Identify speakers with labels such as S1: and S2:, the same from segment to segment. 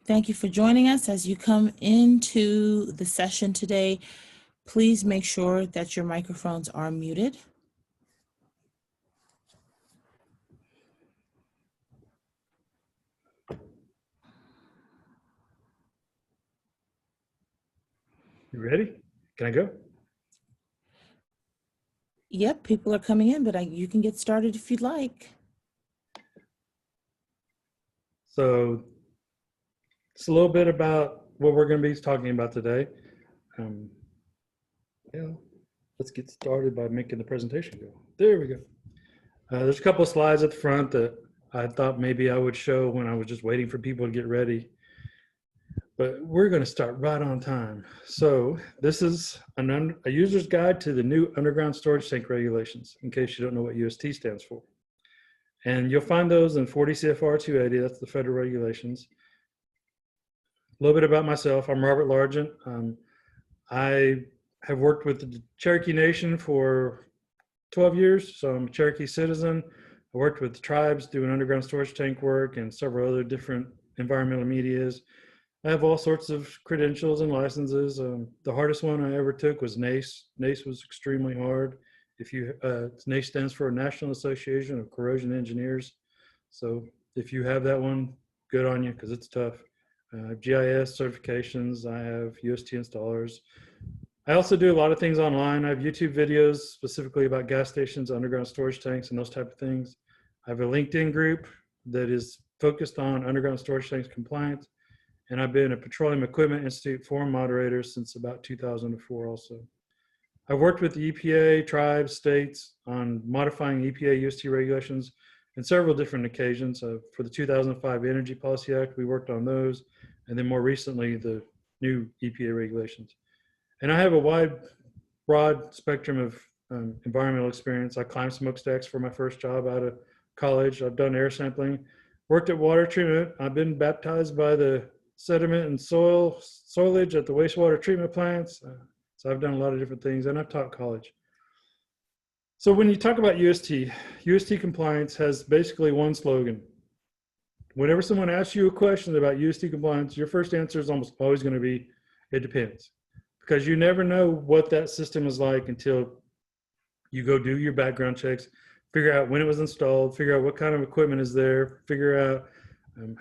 S1: Thank you for joining us. As you come into the session today, please make sure that your microphones are muted.
S2: You ready? Can I go?
S1: Yep, people are coming in, but you can get started if you'd like.
S2: So it's a little bit about what we're going to be talking about today. Let's get started by making the presentation go. There we go. There's a couple of slides at the front that I thought maybe I would show when I was just waiting for people to get ready. But we're going to start right on time. So this is a user's guide to the new underground storage tank regulations, in case you don't know what UST stands for. And you'll find those in 40 CFR 280, that's the federal regulations. A little bit about myself, I'm Robert Largent. I have worked with the Cherokee Nation for 12 years, so I'm a Cherokee citizen. I worked with the tribes doing underground storage tank work and several other different environmental medias. I have all sorts of credentials and licenses. The hardest one I ever took was NACE. NACE was extremely hard. NACE stands for National Association of Corrosion Engineers. So if you have that one, good on you, because it's tough. I have GIS certifications. I have UST installers. I also do a lot of things online. I have YouTube videos specifically about gas stations, underground storage tanks, and those type of things. I have a LinkedIn group that is focused on underground storage tanks compliance. And I've been a Petroleum Equipment Institute forum moderator since about 2004 also. I've worked with the EPA, tribes, states on modifying EPA UST regulations on several different occasions. For the 2005 Energy Policy Act, we worked on those. And then more recently, the new EPA regulations. And I have a broad spectrum of environmental experience. I climbed smokestacks for my first job out of college. I've done air sampling, worked at water treatment. I've been baptized by the sediment and soilage at the wastewater treatment plants. So I've done a lot of different things, and I've taught college. So when you talk about UST compliance has basically one slogan. Whenever someone asks you a question about UST compliance, your first answer is almost always going to be, it depends. Because you never know what that system is like until you go do your background checks, figure out when it was installed, figure out what kind of equipment is there, figure out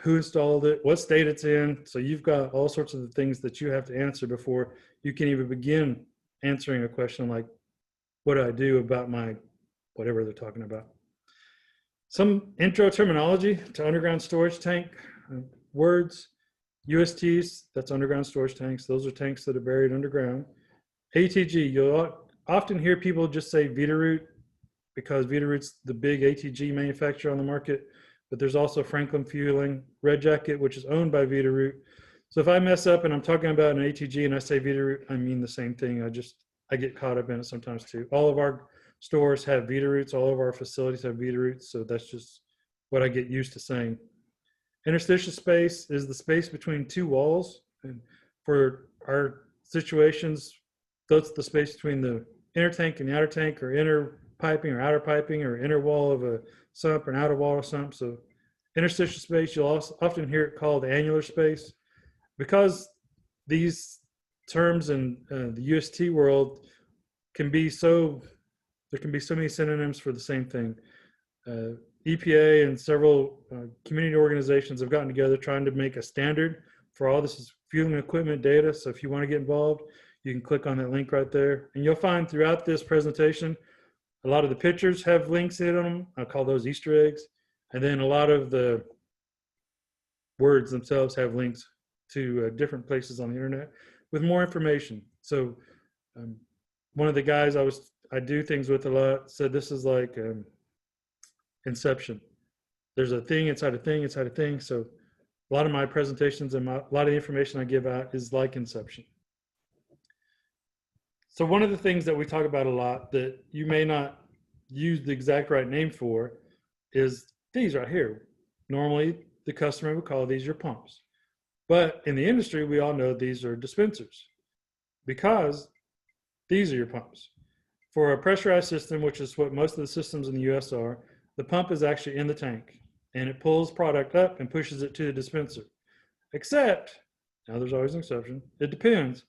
S2: who installed it, what state it's in. So you've got all sorts of the things that you have to answer before you can even begin answering a question like, what do I do about my whatever they're talking about? Some intro terminology to underground storage tank words. USTs, that's underground storage tanks. Those are tanks that are buried underground. ATG, you'll often hear people just say Veeder-Root because Veeder-Root's the big ATG manufacturer on the market. But there's also Franklin Fueling, Red Jacket, which is owned by Veeder-Root. So if I mess up and I'm talking about an ATG and I say Veeder-Root, I mean the same thing. I get caught up in it sometimes too. All of our stores have Veeder-Roots. All of our facilities have Veeder-Roots. So that's just what I get used to saying. Interstitial space is the space between two walls. And for our situations, that's the space between the inner tank and the outer tank, or inner piping or outer piping, or inner wall of a sump or an outer wall of sump. So interstitial space, you'll also often hear it called annular space. Because these terms in the UST world there can be so many synonyms for the same thing. EPA and several community organizations have gotten together trying to make a standard for all this fueling equipment data. So if you want to get involved, you can click on that link right there. And you'll find throughout this presentation, a lot of the pictures have links in them. I call those Easter eggs. And then a lot of the words themselves have links to different places on the internet with more information. So one of the guys I do things with a lot said this is like Inception. There's a thing inside a thing inside a thing. So a lot of my presentations and a lot of the information I give out is like Inception. So one of the things that we talk about a lot that you may not use the exact right name for is these right here. Normally, the customer would call these your pumps. But in the industry, we all know these are dispensers because these are your pumps. For a pressurized system, which is what most of the systems in the US are, the pump is actually in the tank and it pulls product up and pushes it to the dispenser. Except, now there's always an exception, it depends.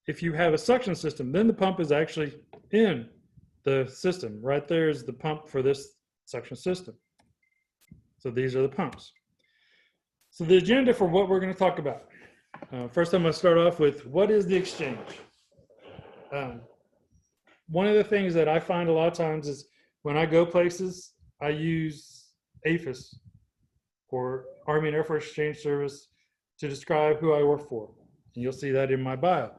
S2: If you have a suction system, then the pump is actually in the system. Right there is the pump for this suction system. So these are the pumps. So the agenda for what we're going to talk about. First, I'm going to start off with what is the exchange? One of the things that I find a lot of times is when I go places, I use APHIS, or Army and Air Force Exchange Service, to describe who I work for. And you'll see that in my bio.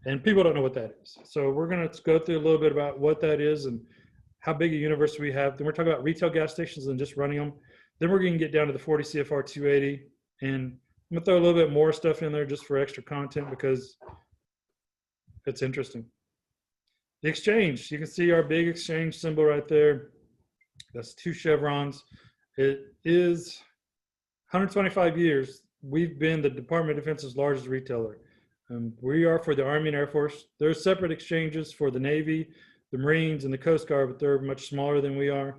S2: And people don't know what that is. So we're going to go through a little bit about what that is and how big a universe we have. Then we're talking about retail gas stations and just running them. Then we're going to get down to the 40 CFR 280. And I'm going to throw a little bit more stuff in there just for extra content because it's interesting. The exchange, you can see our big exchange symbol right there. That's 2 chevrons. It is 125 years. We've been the Department of Defense's largest retailer. We are for the Army and Air Force. There's separate exchanges for the Navy, the Marines, and the Coast Guard, but they're much smaller than we are.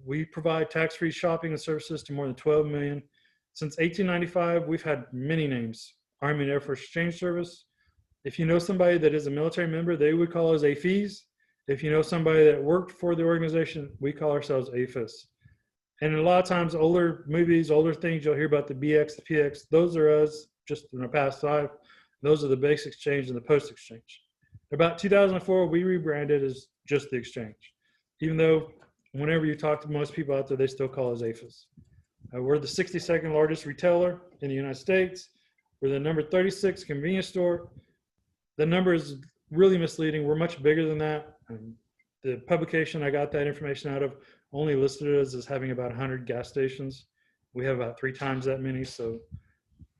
S2: We provide tax-free shopping and services to more than 12 million. Since 1895, we've had many names. Army and Air Force Exchange Service. If you know somebody that is a military member, they would call us AFES. If you know somebody that worked for the organization, we call ourselves APHIS. And a lot of times, older movies, older things, you'll hear about the BX, the PX. Those are us, just in the past 5. Those are the base exchange and the post exchange. About 2004, we rebranded as just the exchange, even though whenever you talk to most people out there, they still call us APHIS. We're the 62nd largest retailer in the United States. We're the number 36 convenience store. The number is really misleading. We're much bigger than that. The publication I got that information out of only listed us as having about 100 gas stations. We have about 3 times that many. So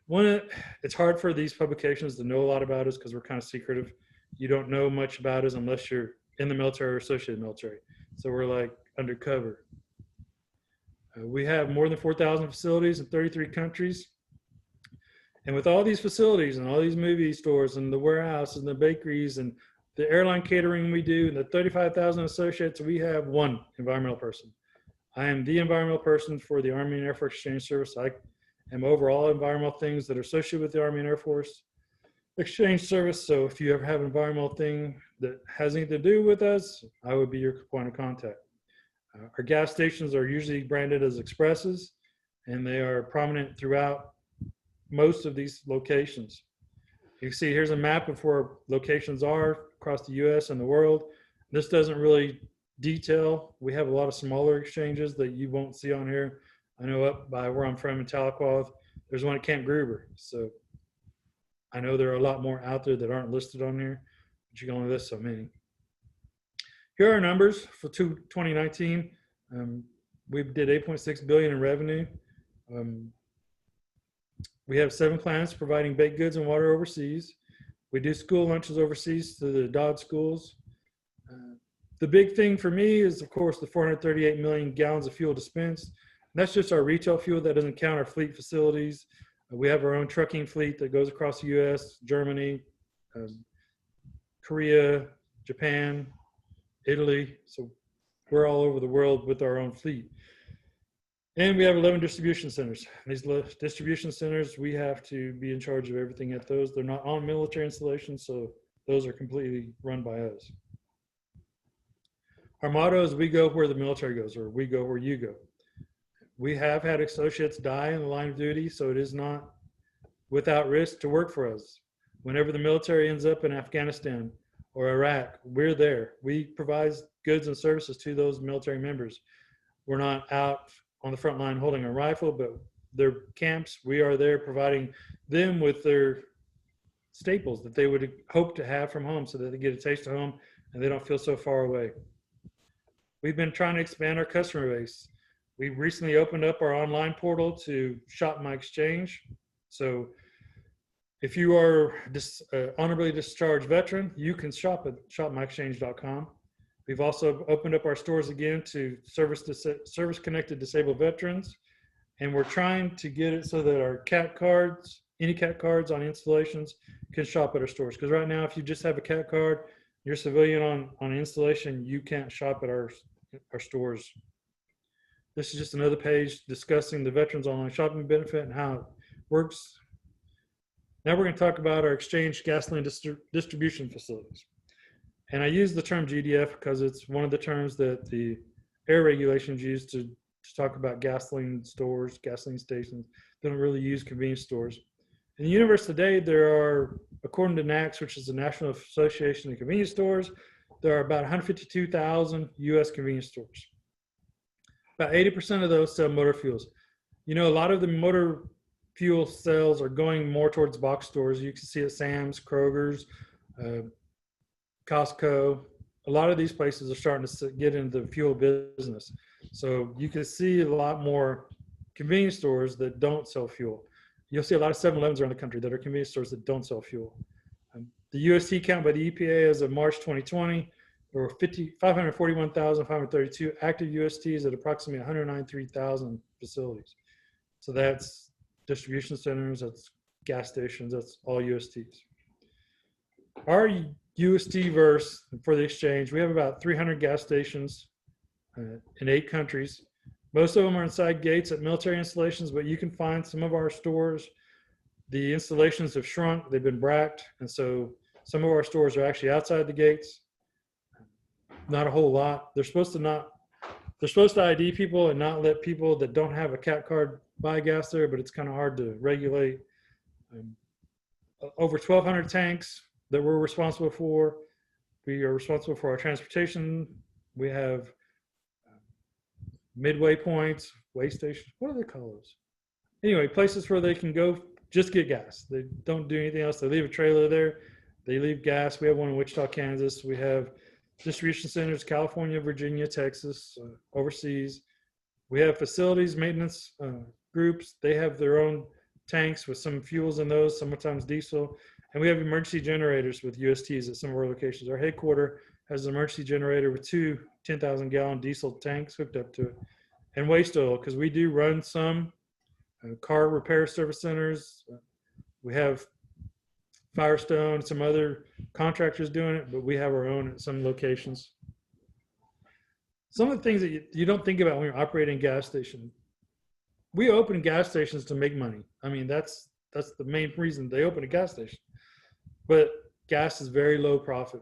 S2: it's hard for these publications to know a lot about us because we're kind of secretive. You don't know much about us unless you're in the military or associated military. So we're like undercover. We have more than 4,000 facilities in 33 countries. And with all these facilities and all these movie stores and the warehouses and the bakeries and the airline catering we do and the 35,000 associates, we have one environmental person. I am the environmental person for the Army and Air Force Exchange Service. I am over all environmental things that are associated with the Army and Air Force Exchange Service. So if you ever have an environmental thing that has anything to do with us, I would be your point of contact. Our gas stations are usually branded as expresses, and they are prominent throughout most of these locations. You can see here's a map of where locations are across the US and the world. This doesn't really detail. We have a lot of smaller exchanges that you won't see on here. I know up by where I'm from in Tahlequah, there's one at Camp Gruber. So I know there are a lot more out there that aren't listed on here, but you can only list so many. Here are our numbers for 2019. We did 8.6 billion in revenue. We have 7 plants providing baked goods and water overseas. We do school lunches overseas to the DOD schools. The big thing for me is, of course, the 438 million gallons of fuel dispensed. That's just our retail fuel. That doesn't count our fleet facilities. We have our own trucking fleet that goes across the US, Germany, Korea, Japan, Italy. So we're all over the world with our own fleet. And we have 11 distribution centers. These distribution centers, we have to be in charge of everything at those. They're not on military installations, so those are completely run by us. Our motto is we go where the military goes, or we go where you go. We have had associates die in the line of duty, so it is not without risk to work for us. Whenever the military ends up in Afghanistan or Iraq, we're there. We provide goods and services to those military members. We're not out on the front line holding a rifle, but their camps, we are there providing them with their staples that they would hope to have from home so that they get a taste of home and they don't feel so far away. We've been trying to expand our customer base. We recently opened up our online portal to shop my exchange. So if you are honorably discharged veteran, you can shop at shopmyexchange.com. We've also opened up our stores again to service-connected disabled veterans, and we're trying to get it so that our CAT cards, any CAT cards on installations, can shop at our stores. Because right now, if you just have a CAT card, you're a civilian on installation, you can't shop at our stores. This is just another page discussing the Veterans Online Shopping Benefit and how works. Now we're going to talk about our exchange gasoline distribution facilities. And I use the term GDF because it's one of the terms that the air regulations use to talk about gasoline stores, gasoline stations. They don't really use convenience stores. In the universe today, there are, according to NACS, which is the National Association of Convenience Stores, there are about 152,000 U.S. convenience stores. About 80% of those sell motor fuels. You know, a lot of the motor fuel sales are going more towards box stores. You can see at Sam's, Kroger's, Costco. A lot of these places are starting to get into the fuel business. So you can see a lot more convenience stores that don't sell fuel. You'll see a lot of 7-Elevens around the country that are convenience stores that don't sell fuel. The UST count by the EPA as of March 2020, there were 541,532 active USTs at approximately 193,000 facilities. So that's distribution centers, that's gas stations, that's all USTs. Our UST verse for the exchange, we have about 300 gas stations in 8 countries. Most of them are inside gates at military installations, but you can find some of our stores. The installations have shrunk, they've been bracked, and so some of our stores are actually outside the gates. Not a whole lot. They're supposed to ID people and not let people that don't have a CAT card buy gas there, but it's kind of hard to regulate. Over 1,200 tanks that we're responsible for. We are responsible for our transportation. We have midway points, way stations. What do they call those? Anyway, places where they can go just get gas. They don't do anything else. They leave a trailer there. They leave gas. We have one in Wichita, Kansas. We have distribution centers, California, Virginia, Texas, overseas. We have facilities, maintenance groups. They have their own tanks with some fuels in those, sometimes diesel. And we have emergency generators with USTs at some of our locations. Our headquarters has an emergency generator with 2 10,000-gallon diesel tanks hooked up to it. And waste oil, because we do run some car repair service centers. We have Firestone, some other contractors doing it, but we have our own at some locations. Some of the things that you don't think about when you're operating a gas station. We open gas stations to make money. I mean, that's the main reason they open a gas station. But gas is very low profit.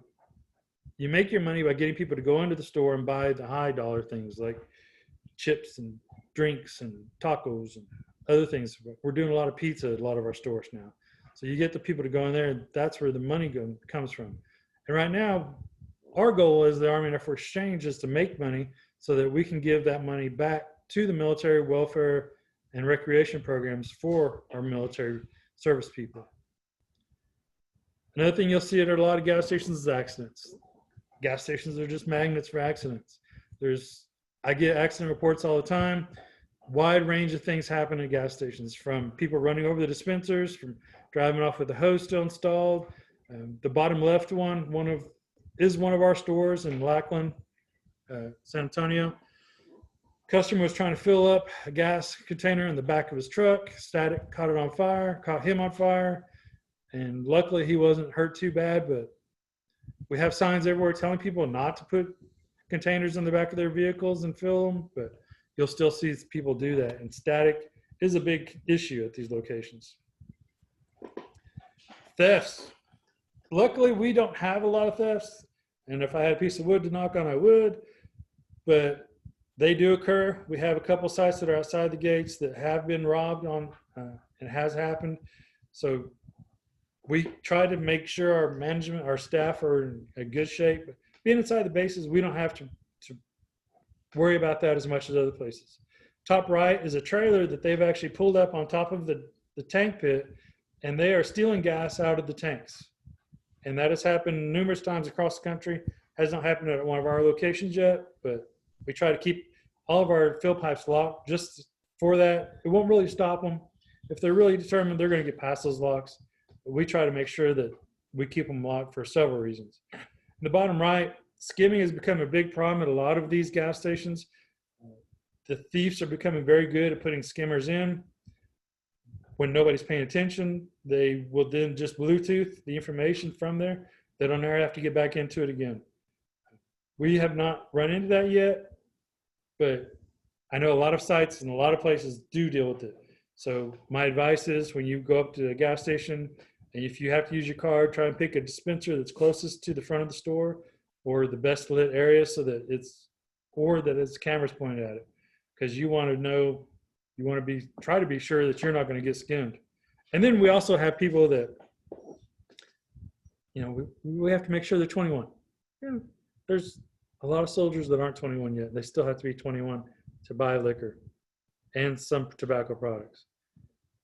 S2: You make your money by getting people to go into the store and buy the high dollar things like chips and drinks and tacos and other things. We're doing a lot of pizza at a lot of our stores now. So you get the people to go in there, and that's where the money comes from. And right now, our goal as the Army and Air Force Exchange is to make money so that we can give that money back to the military welfare and recreation programs for our military service people. Another thing you'll see at a lot of gas stations is accidents. Gas stations are just magnets for accidents. I get accident reports all the time. Wide range of things happen at gas stations, from people running over the dispensers, from driving off with the hose still installed. The bottom left one is one of our stores in Lackland, San Antonio. Customer was trying to fill up a gas container in the back of his truck. Static caught it on fire, caught him on fire. And luckily he wasn't hurt too bad, but we have signs everywhere telling people not to put containers in the back of their vehicles and fill them, but you'll still see people do that. And static is a big issue at these locations. Thefts. Luckily, we don't have a lot of thefts. And if I had a piece of wood to knock on, I would. But they do occur. We have a couple sites that are outside the gates that have been robbed on, and has happened. So we try to make sure our management, our staff are in a good shape. Being inside the bases, we don't have to worry about that as much as other places. Top right is a trailer that they've actually pulled up on top of the tank pit, and they are stealing gas out of the tanks. And that has happened numerous times across the country. Has not happened at one of our locations yet, but we try to keep all of our fill pipes locked just for that. It won't really stop them. If they're really determined, they're going to get past those locks. But we try to make sure that we keep them locked for several reasons. In the bottom right, skimming has become a big problem at a lot of these gas stations. The thieves are becoming very good at putting skimmers in. When nobody's paying attention, they will then just Bluetooth the information from there. They don't ever have to get back into it again. We have not run into that yet, but I know a lot of sites and a lot of places do deal with it. So my advice is when you go up to a gas station, and if you have to use your card, try and pick a dispenser that's closest to the front of the store or the best lit area so that its cameras pointed at it. Because you want to know, try to be sure that you're not going to get skimmed. And then we also have people that, we have to make sure they're 21. There's a lot of soldiers that aren't 21 yet. They still have to be 21 to buy liquor and some tobacco products.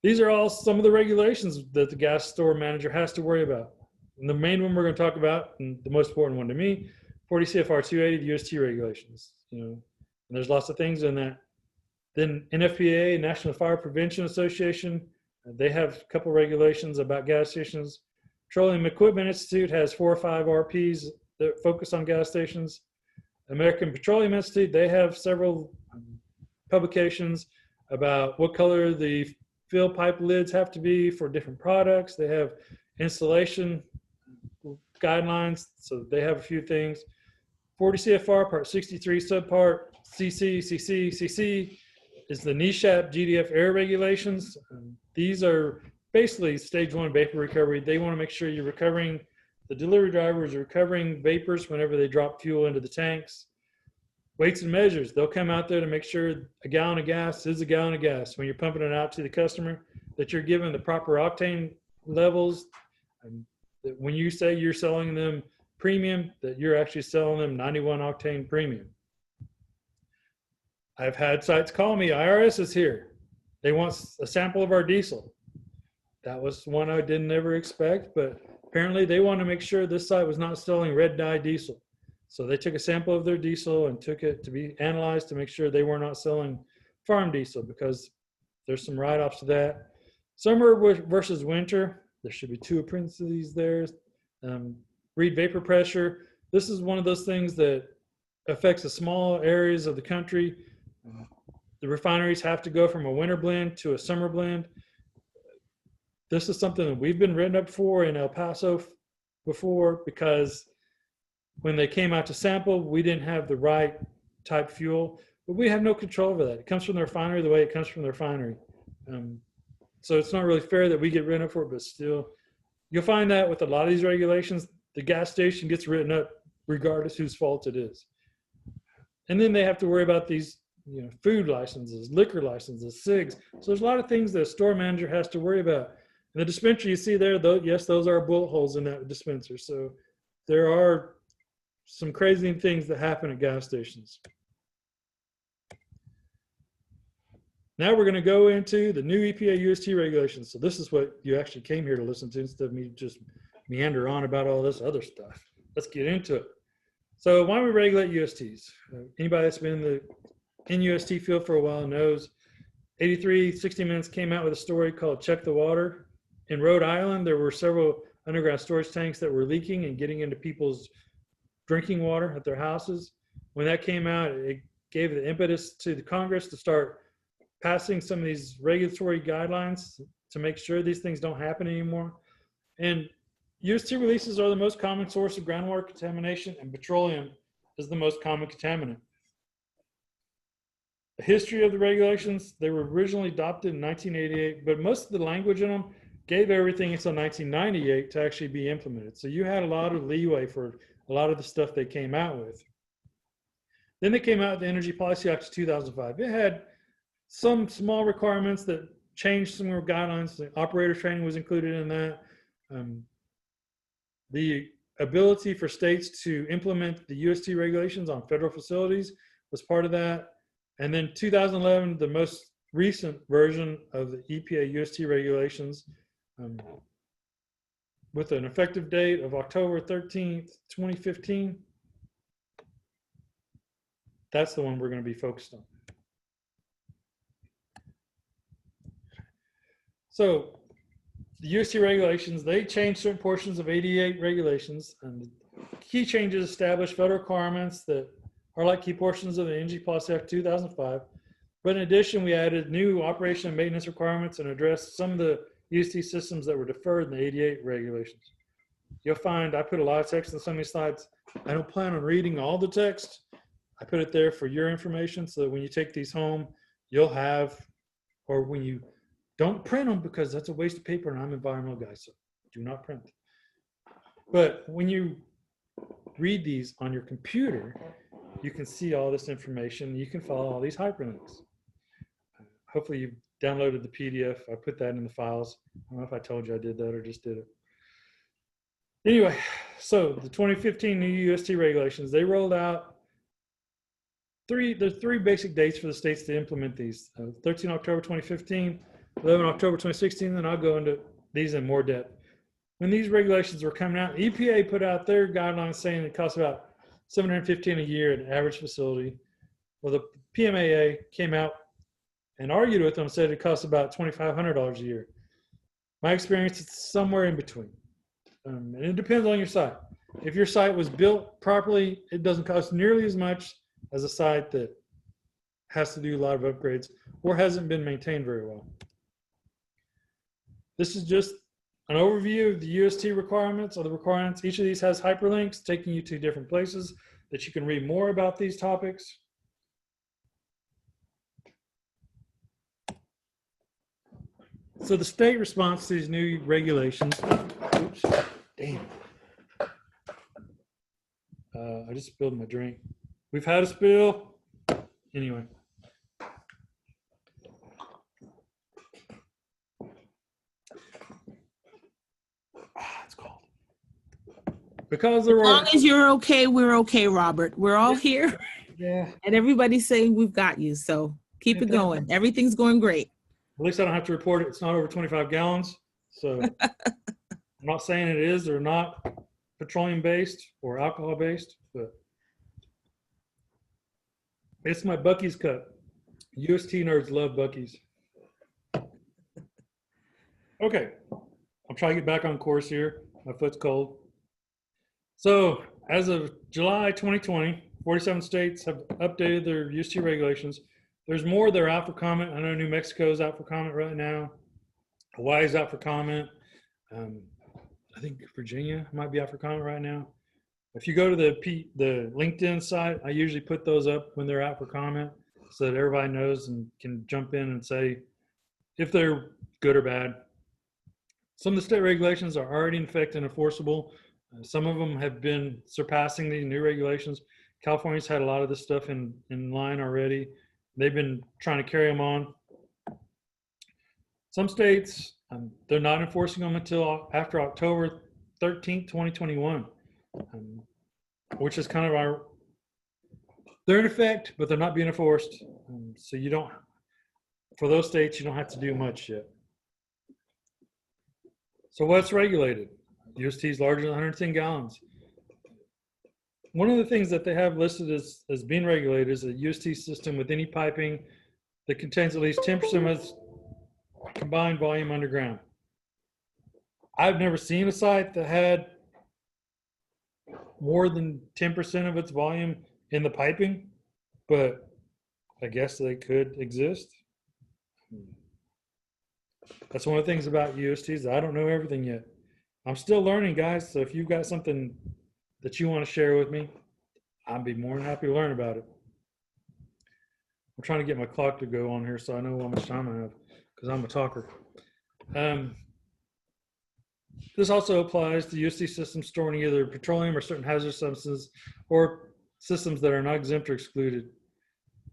S2: These are all some of the regulations that the gas store manager has to worry about. And the main one we're going to talk about, and the most important one to me, 40 CFR 280, the UST regulations. And there's lots of things in that. Then NFPA, National Fire Prevention Association, they have a couple regulations about gas stations. Petroleum Equipment Institute has 4 or 5 RPs that focus on gas stations. American Petroleum Institute, they have several publications about what color the fill pipe lids have to be for different products. They have installation guidelines, so they have a few things. 40 CFR Part 63 Subpart CC is the NESHAP GDF air regulations. These are basically stage 1 vapor recovery. They want to make sure you're recovering, the delivery drivers are recovering vapors whenever they drop fuel into the tanks. Weights and measures, they'll come out there to make sure a gallon of gas is a gallon of gas when you're pumping it out to the customer, that you're giving the proper octane levels. And that when you say you're selling them premium, that you're actually selling them 91 octane premium. I've had sites call me, IRS is here. They want a sample of our diesel. That was one I didn't ever expect, but apparently they want to make sure this site was not selling red dye diesel. So they took a sample of their diesel and took it to be analyzed to make sure they were not selling farm diesel, because there's some write-offs to that. Summer versus winter, there should be 2 appendices there. Read vapor pressure. This is one of those things that affects the small areas of the country. The refineries have to go from a winter blend to a summer blend. This is something that we've been written up for in El Paso before, because when they came out to sample, we didn't have the right type fuel, but we have no control over that. It comes from the refinery the way it comes from the refinery. So it's not really fair that we get written up for it, but still, you'll find that with a lot of these regulations, the gas station gets written up regardless whose fault it is. And then they have to worry about these, food licenses, liquor licenses, SIGs. So there's a lot of things that a store manager has to worry about. And the dispenser you see there, though, yes, those are bullet holes in that dispenser. So there are some crazy things that happen at gas stations. Now we're going to go into the new EPA UST regulations. So this is what you actually came here to listen to instead of me just meander on about all this other stuff. Let's get into it. So why do we regulate USTs? Anybody that's been in the UST field for a while knows 83 60 Minutes came out with a story called Check the Water. In Rhode Island, there were several underground storage tanks that were leaking and getting into people's drinking water at their houses. When that came out, it gave the impetus to the Congress to start passing some of these regulatory guidelines to make sure these things don't happen anymore. And UST releases are the most common source of groundwater contamination, and petroleum is the most common contaminant. The history of the regulations, they were originally adopted in 1988, but most of the language in them gave everything until 1998 to actually be implemented. So you had a lot of leeway for a lot of the stuff they came out with. Then they came out with the Energy Policy Act of 2005. It had some small requirements that changed some more guidelines. The operator training was included in that. The ability for states to implement the UST regulations on federal facilities was part of that. And then 2011, the most recent version of the EPA UST regulations, with an effective date of October 13th, 2015. That's the one we're going to be focused on. So the UST regulations, they changed certain portions of 88 regulations, and the key changes established federal requirements that are like key portions of the Energy Policy Act 2005. But in addition, we added new operation and maintenance requirements and addressed some of the UST systems that were deferred in the 88 regulations. You'll find I put a lot of text on some of these slides. I don't plan on reading all the text. I put it there for your information so that when you take these home, you'll have, or when you Don't print them because that's a waste of paper, and I'm an environmental guy, so do not print. But when you read these on your computer, you can see all this information. You can follow all these hyperlinks. Hopefully you've downloaded the PDF. I put that in the files. I don't know if I told you I did that or just did it. Anyway, so the 2015 new UST regulations, they rolled out there's three basic dates for the states to implement these. 13 October 2015, 11 October 2016, and I'll go into these in more depth. When these regulations were coming out, EPA put out their guidelines saying it costs about $715 a year at an average facility. Well, the PMAA came out and argued with them and said it costs about $2,500 a year. My experience, it's somewhere in between. And it depends on your site. If your site was built properly, it doesn't cost nearly as much as a site that has to do a lot of upgrades or hasn't been maintained very well. This is just an overview of the UST requirements or the requirements. Each of these has hyperlinks taking you to different places that you can read more about these topics. So the state response to these new regulations, oops, damn. I just spilled my drink. We've had a spill. Anyway. It's cold. Because there were.
S1: As long as you're okay, we're okay, Robert. We're all here.
S2: Yeah.
S1: And everybody's saying we've got you. So keep it going. Everything's going great.
S2: At least I don't have to report it. It's not over 25 gallons. So I'm not saying it is or not petroleum based or alcohol based, but it's my Buc-ee's cup. UST nerds love Buc-ee's. Okay, I'm trying to get back on course here. My foot's cold. So as of July 2020, 47 states have updated their UST regulations. There's more that are out for comment. I know New Mexico is out for comment right now. Hawaii is out for comment. I think Virginia might be out for comment right now. If you go to the LinkedIn site, I usually put those up when they're out for comment so that everybody knows and can jump in and say if they're good or bad. Some of the state regulations are already in effect and enforceable. Some of them have been surpassing the new regulations. California's had a lot of this stuff in line already. They've been trying to carry them on. Some states, they're not enforcing them until after October 13th, 2021, which is kind of they're in effect, but they're not being enforced. So for those states, you don't have to do much yet. So what's regulated? UST is larger than 110 gallons. One of the things that they have listed as being regulated is a UST system with any piping that contains at least 10% of its combined volume underground. I've never seen a site that had more than 10% of its volume in the piping, but I guess they could exist. That's one of the things about USTs. I don't know everything yet. I'm still learning, guys. So if you've got something that you want to share with me, I'd be more than happy to learn about it. I'm trying to get my clock to go on here so I know how much time I have because I'm a talker. This also applies to UST systems storing either petroleum or certain hazardous substances or systems that are not exempt or excluded.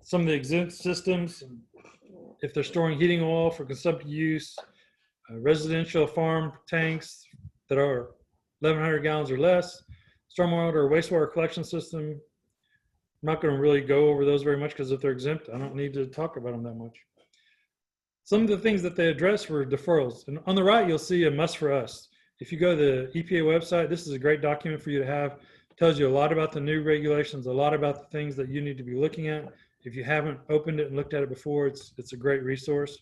S2: Some of the exempt systems, if they're storing heating oil for consumptive use, residential farm tanks that are 1,100 gallons or less, stormwater or wastewater collection system. I'm not going to really go over those very much because if they're exempt, I don't need to talk about them that much. Some of the things that they address were deferrals. And on the right, you'll see a must for us. If you go to the EPA website, this is a great document for you to have. It tells you a lot about the new regulations, a lot about the things that you need to be looking at. If you haven't opened it and looked at it before, it's a great resource.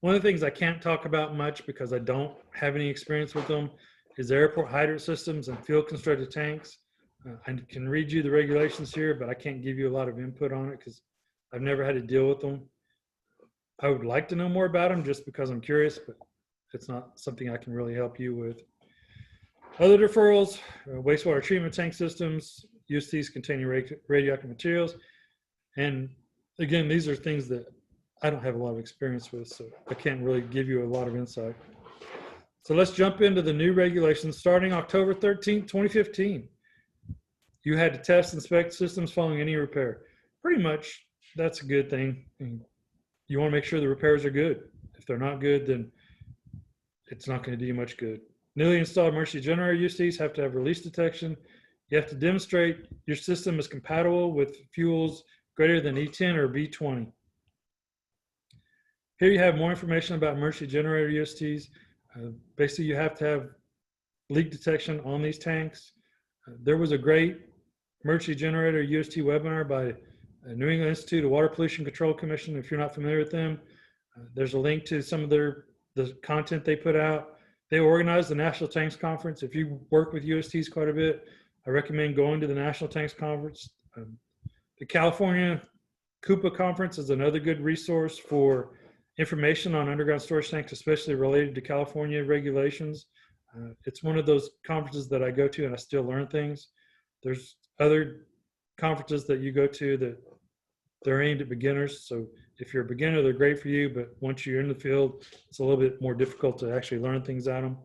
S2: One of the things I can't talk about much because I don't have any experience with them is airport hydrant systems and field constructed tanks. I can read you the regulations here, but I can't give you a lot of input on it because I've never had to deal with them. I would like to know more about them just because I'm curious, but it's not something I can really help you with. Other deferrals, wastewater treatment tank systems, USTs containing radioactive materials. And again, these are things that I don't have a lot of experience with, so I can't really give you a lot of insight. So let's jump into the new regulations starting October 13th, 2015. You had to test and inspect systems following any repair. Pretty much, that's a good thing. You want to make sure the repairs are good. If they're not good, then it's not going to do you much good. Newly installed emergency generator USTs have to have release detection. You have to demonstrate your system is compatible with fuels greater than E10 or B20. Here you have more information about emergency generator USTs. Basically, you have to have leak detection on these tanks. There was a great emergency generator UST webinar by New England Institute of Water Pollution Control Commission. If you're not familiar with them, there's a link to some of the content they put out. They organized the National Tanks Conference. If you work with USTs quite a bit, I recommend going to the National Tanks Conference. The California CUPA Conference is another good resource for information on underground storage tanks, especially related to California regulations. It's one of those conferences that I go to and I still learn things. There's other conferences that you go to that they're aimed at beginners. So if you're a beginner, they're great for you, but once you're in the field, it's a little bit more difficult to actually learn things at them.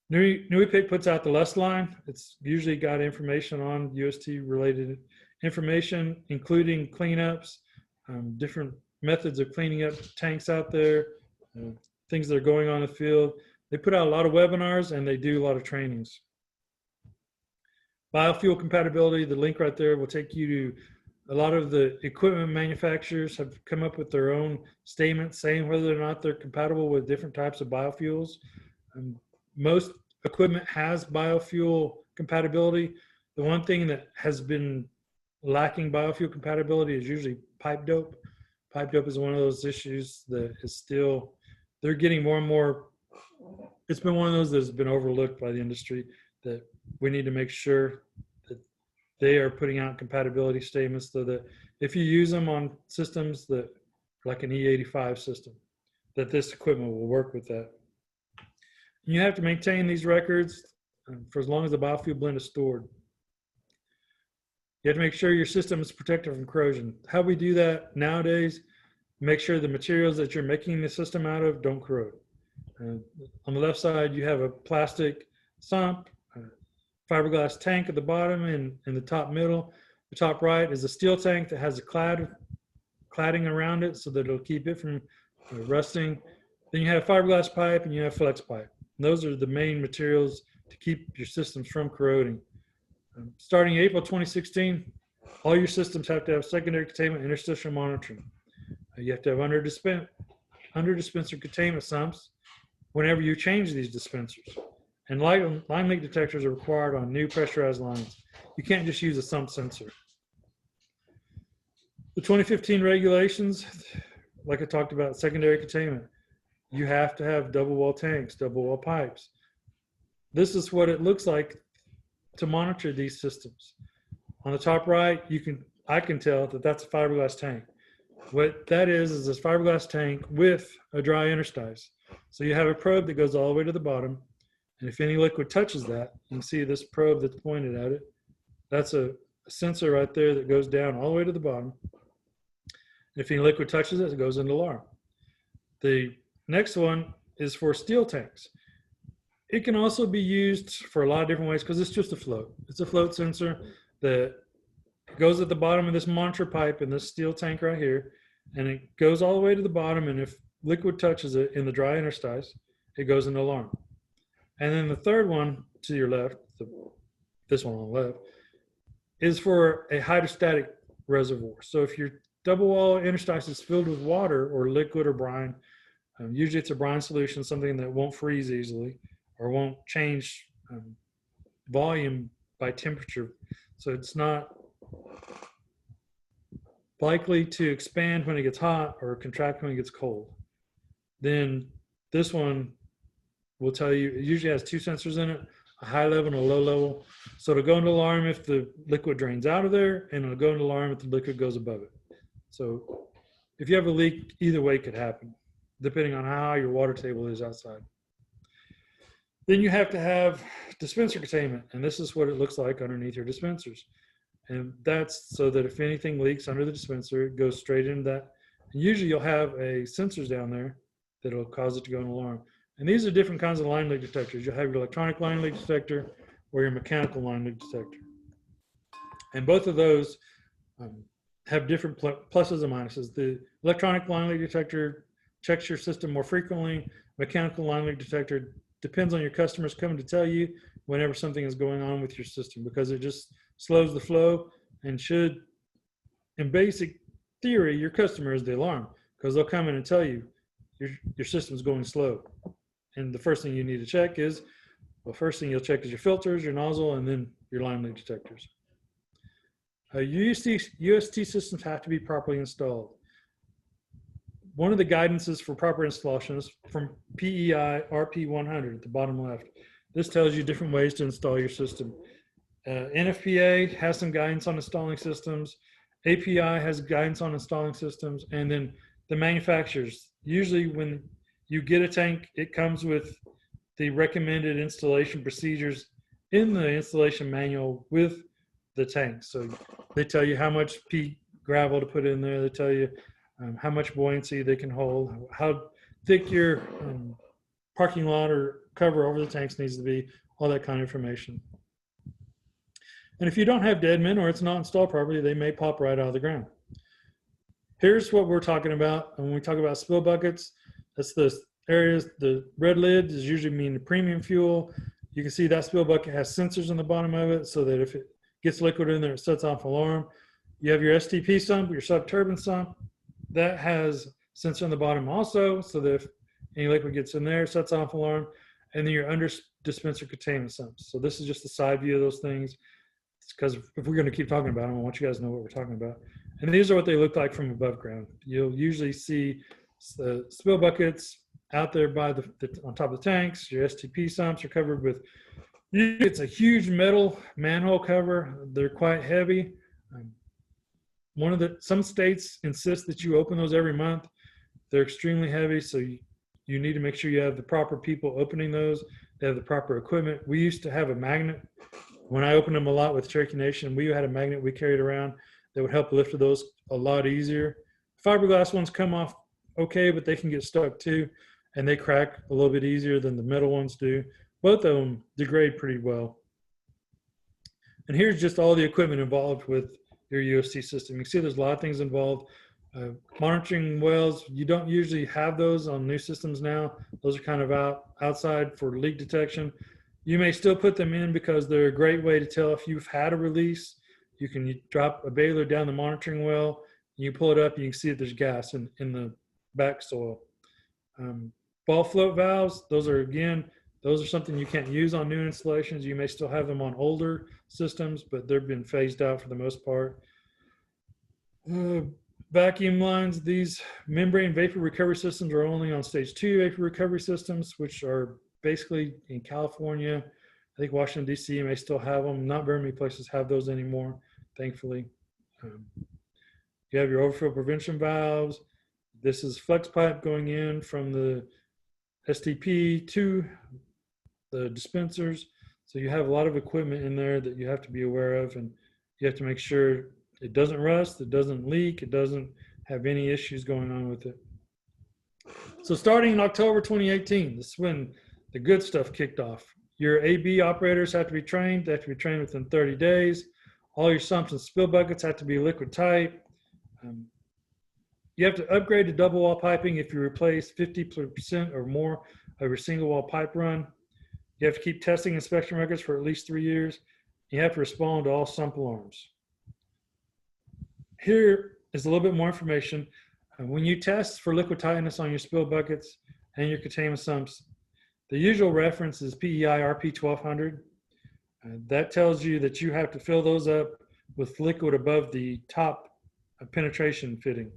S2: New EPA puts out the LUST line. It's usually got information on UST related information, including cleanups, different methods of cleaning up tanks out there, things that are going on in the field. They put out a lot of webinars and they do a lot of trainings. Biofuel compatibility, the link right there will take you to a lot of the equipment manufacturers have come up with their own statements saying whether or not they're compatible with different types of biofuels. Most equipment has biofuel compatibility. The one thing that has been lacking biofuel compatibility is usually pipe dope. Pipe dope is one of those issues that is still, they're getting more and more, it's been one of those that's been overlooked by the industry that we need to make sure that they are putting out compatibility statements so that if you use them on systems that like an E85 system, that this equipment will work with that. You have to maintain these records for as long as the biofuel blend is stored. You have to make sure your system is protected from corrosion. How we do that nowadays, make sure the materials that you're making the system out of don't corrode. On the left side, you have a plastic sump, fiberglass tank at the bottom and in the top middle. The top right is a steel tank that has a cladding around it so that it'll keep it from rusting. Then you have fiberglass pipe and you have flex pipe. And those are the main materials to keep your systems from corroding. Starting April 2016, all your systems have to have secondary containment interstitial monitoring. You have to have under dispenser containment sumps whenever you change these dispensers. And line leak detectors are required on new pressurized lines. You can't just use a sump sensor. The 2015 regulations, like I talked about, secondary containment. You have to have double wall tanks, double wall pipes. This is what it looks like to monitor these systems. On the top right, I can tell that that's a fiberglass tank. What that is this fiberglass tank with a dry interstice. So you have a probe that goes all the way to the bottom. And if any liquid touches that, you can see this probe that's pointed at it. That's a sensor right there that goes down all the way to the bottom. If any liquid touches it, it goes into alarm. The next one is for steel tanks. It can also be used for a lot of different ways because it's just a float. It's a float sensor that goes at the bottom of this monitor pipe in this steel tank right here, and it goes all the way to the bottom, and if liquid touches it in the dry interstice, it goes into alarm. And then the third one to your left, this one on the left, is for a hydrostatic reservoir. So if your double wall interstice is filled with water or liquid or brine, usually it's a brine solution, something that won't freeze easily or won't change volume by temperature. So it's not likely to expand when it gets hot or contract when it gets cold. Then this one will tell you, it usually has two sensors in it, a high level and a low level. So it'll go into alarm if the liquid drains out of there, and it'll go into alarm if the liquid goes above it. So if you have a leak, either way could happen, depending on how your water table is outside. Then you have to have dispenser containment, and this is what it looks like underneath your dispensers. And that's so that if anything leaks under the dispenser, it goes straight into that And usually you'll have a sensors down there that'll cause it to go in alarm. And these are different kinds of line leak detectors. You'll have your electronic line leak detector or your mechanical line leak detector. And both of those have different pluses and minuses. The electronic line leak detector checks your system more frequently. Mechanical line leak detector depends on your customers coming to tell you whenever something is going on with your system, because it just slows the flow and should, in basic theory, your customer is the alarm, because they'll come in and tell you your system's going slow. And the first thing you need to check is, well, first thing you'll check is your filters, your nozzle, and then your line leak detectors. UST systems have to be properly installed. One of the guidances for proper installation is from PEI RP100 at the bottom left. This tells you different ways to install your system. NFPA has some guidance on installing systems. API has guidance on installing systems. And then the manufacturers, usually when you get a tank, it comes with the recommended installation procedures in the installation manual with the tank. So they tell you how much peat gravel to put in there. They tell you how much buoyancy they can hold, how thick your parking lot or cover over the tanks needs to be, all that kind of information. And if you don't have deadmen or it's not installed properly, they may pop right out of the ground. Here's what we're talking about. When we talk about spill buckets, that's the areas, the red lid is usually mean the premium fuel. You can see that spill bucket has sensors on the bottom of it so that if it gets liquid in there, it sets off alarm. You have your STP sump, your sub-turbine sump. That has sensor on the bottom also, so that if any liquid gets in there, it sets off alarm. And then your under dispenser containment sumps. So this is just the side view of those things. It's because if we're going to keep talking about them, I want you guys to know what we're talking about. And these are what they look like from above ground. You'll usually see the spill buckets out there by on top of the tanks. Your STP sumps are covered with, it's a huge metal manhole cover. They're quite heavy. Some states insist that you open those every month. They're extremely heavy, so you need to make sure you have the proper people opening those. They have the proper equipment. We used to have a magnet. When I opened them a lot with Cherokee Nation, we had a magnet we carried around that would help lift those a lot easier. Fiberglass ones come off okay, but they can get stuck too, and they crack a little bit easier than the metal ones do. Both of them degrade pretty well. And here's just all the equipment involved with your UST system. You can see there's a lot of things involved. Monitoring wells, you don't usually have those on new systems now. Those are kind of outside for leak detection. You may still put them in because they're a great way to tell if you've had a release. You can drop a baler down the monitoring well, you pull it up, and you can see that there's gas in the back soil. Ball float valves, those are something you can't use on new installations. You may still have them on older systems, but they've been phased out for the most part. Vacuum lines, these membrane vapor recovery systems are only on stage 2 vapor recovery systems, which are basically in California. I think Washington, D.C. may still have them. Not very many places have those anymore, thankfully. You have your overflow prevention valves. This is flex pipe going in from the STP to the dispensers. So you have a lot of equipment in there that you have to be aware of, and you have to make sure it doesn't rust, it doesn't leak, it doesn't have any issues going on with it. So starting in October 2018, this is when the good stuff kicked off. Your AB operators have to be trained. They have to be trained within 30 days. All your sumps and spill buckets have to be liquid tight. You have to upgrade to double wall piping if you replace 50% or more of your single wall pipe run. You have to keep testing inspection records for at least 3 years. You have to respond to all sump alarms. Here is a little bit more information. When you test for liquid tightness on your spill buckets and your containment sumps, the usual reference is PEI RP1200. That tells you that you have to fill those up with liquid above the top penetration fitting.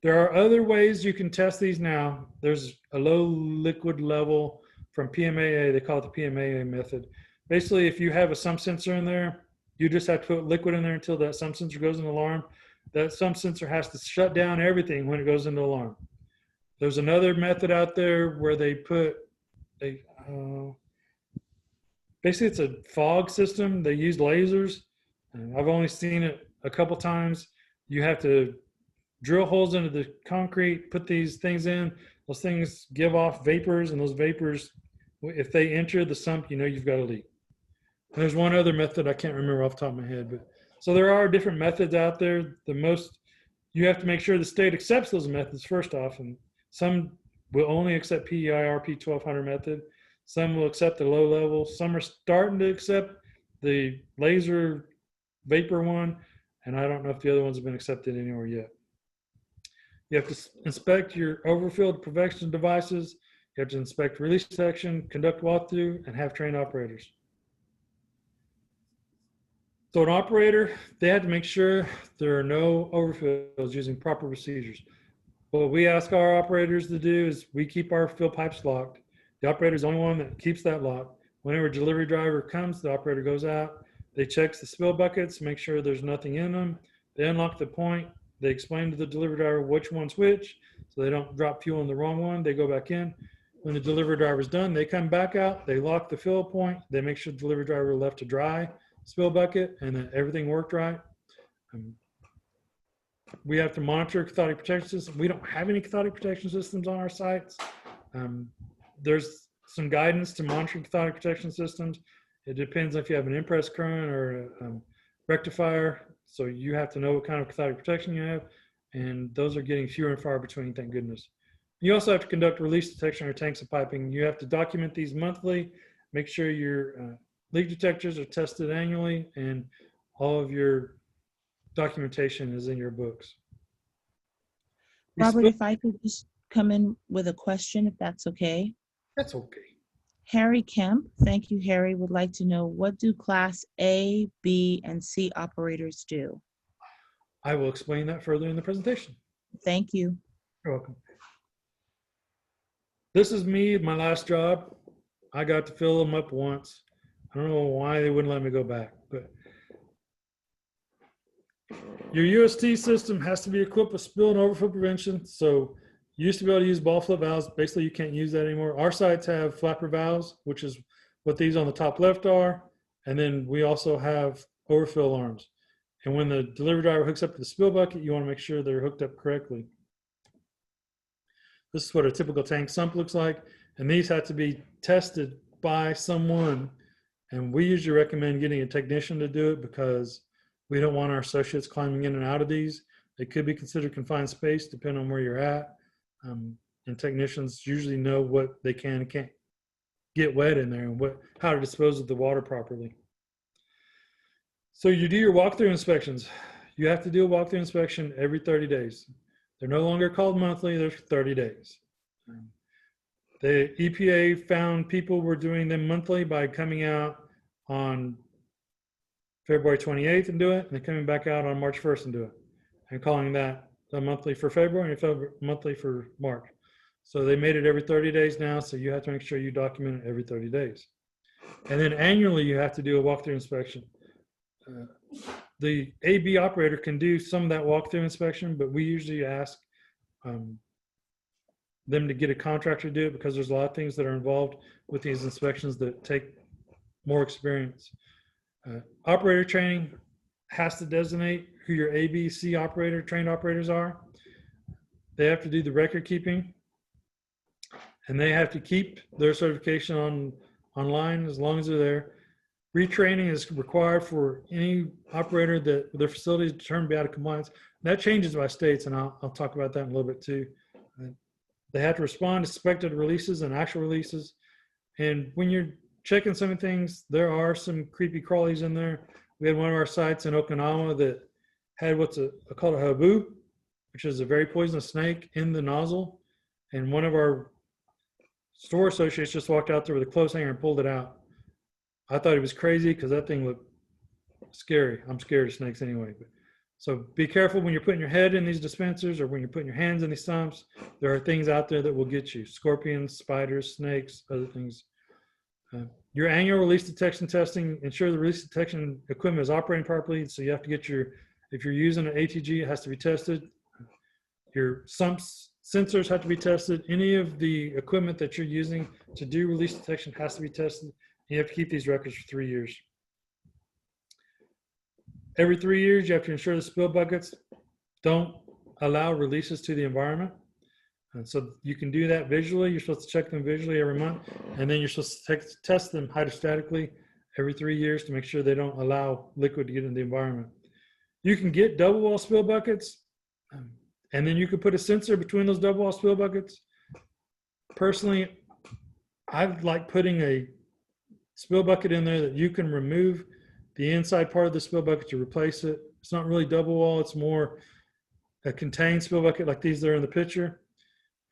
S2: There are other ways you can test these now. There's a low liquid level from PMAA. They call it the PMAA method. Basically, if you have a sump sensor in there, you just have to put liquid in there until that sump sensor goes into alarm. That sump sensor has to shut down everything when it goes into alarm. There's another method out there where they put basically it's a fog system. They use lasers. I've only seen it a couple times. You have to drill holes into the concrete, put these things in. Those things give off vapors, and those vapors, if they enter the sump, you know you've got a leak. And there's one other method I can't remember off the top of my head, but so there are different methods out there. The most, you have to make sure the state accepts those methods first off, and some will only accept PEIRP 1200 method. Some will accept the low level. Some are starting to accept the laser vapor one, and I don't know if the other ones have been accepted anywhere yet. You have to inspect your overfilled prevention devices. You have to inspect release detection, conduct walkthrough, and have trained operators. So an operator, they had to make sure there are no overfills using proper procedures. What we ask our operators to do is we keep our fill pipes locked. The operator is the only one that keeps that locked. Whenever a delivery driver comes, the operator goes out. They check the spill buckets, make sure there's nothing in them. They unlock the point. They explain to the delivery driver which one's which, so they don't drop fuel in the wrong one. They go back in. When the delivery driver's done, they come back out. They lock the fill point. They make sure the delivery driver left a dry spill bucket and that everything worked right. We have to monitor cathodic protection systems. We don't have any cathodic protection systems on our sites. There's some guidance to monitoring cathodic protection systems. It depends if you have an impress current or a rectifier. So you have to know what kind of cathodic protection you have. And those are getting fewer and far between, thank goodness. You also have to conduct release detection or tanks of piping. You have to document these monthly, make sure your leak detectors are tested annually, and all of your documentation is in your books.
S1: Robert, if I could just come in with a question, if that's okay.
S2: That's okay.
S1: Harry Kemp, thank you, Harry, would like to know, what do Class A, B, and C operators do?
S2: I will explain that further in the presentation.
S1: Thank you.
S2: You're welcome. This is me, my last job. I got to fill them up once. I don't know why they wouldn't let me go back, but your UST system has to be equipped with spill and overflow prevention. So you used to be able to use ball flip valves. Basically, you can't use that anymore. Our sites have flapper valves, which is what these on the top left are. And then we also have overfill arms. And when the delivery driver hooks up to the spill bucket, you want to make sure they're hooked up correctly. This is what a typical tank sump looks like. And these have to be tested by someone. And we usually recommend getting a technician to do it because we don't want our associates climbing in and out of these. They could be considered confined space depending on where you're at. And technicians usually know what they can and can't get wet in there and how to dispose of the water properly. So you do your walkthrough inspections. You have to do a walkthrough inspection every 30 days. They're no longer called monthly, they're 30 days. The EPA found people were doing them monthly by coming out on February 28th and do it, and then coming back out on March 1st and do it, and calling that a monthly for February and monthly for March. So they made it every 30 days now, so you have to make sure you document it every 30 days. And then annually, you have to do a walkthrough inspection. The AB operator can do some of that walkthrough inspection, but we usually ask them to get a contractor to do it because there's a lot of things that are involved with these inspections that take more experience. Operator training has to designate who your ABC operator, trained operators are. They have to do the record keeping, and they have to keep their certification online as long as they're there. Retraining is required for any operator that their facility is determined to be out of compliance. That changes by states, and I'll talk about that in a little bit too. They have to respond to suspected releases and actual releases. And when you're checking some things, there are some creepy crawlies in there. We had one of our sites in Okinawa that had what's called a habu, which is a very poisonous snake in the nozzle. And one of our store associates just walked out there with a clothes hanger and pulled it out. I thought it was crazy because that thing looked scary. I'm scared of snakes anyway. So be careful when you're putting your head in these dispensers or when you're putting your hands in these sumps. There are things out there that will get you: scorpions, spiders, snakes, other things. Your annual release detection testing, ensure the release detection equipment is operating properly. So you have to get if you're using an ATG, it has to be tested. Your sumps sensors have to be tested. Any of the equipment that you're using to do release detection has to be tested. You have to keep these records for 3 years. Every 3 years, you have to ensure the spill buckets don't allow releases to the environment. And so you can do that visually. You're supposed to check them visually every month. And then you're supposed to test them hydrostatically every 3 years to make sure they don't allow liquid to get into the environment. You can get double wall spill buckets, and then you can put a sensor between those double wall spill buckets. Personally, I like putting a spill bucket in there that you can remove the inside part of the spill bucket to replace it. It's not really double wall, it's more a contained spill bucket like these there in the picture.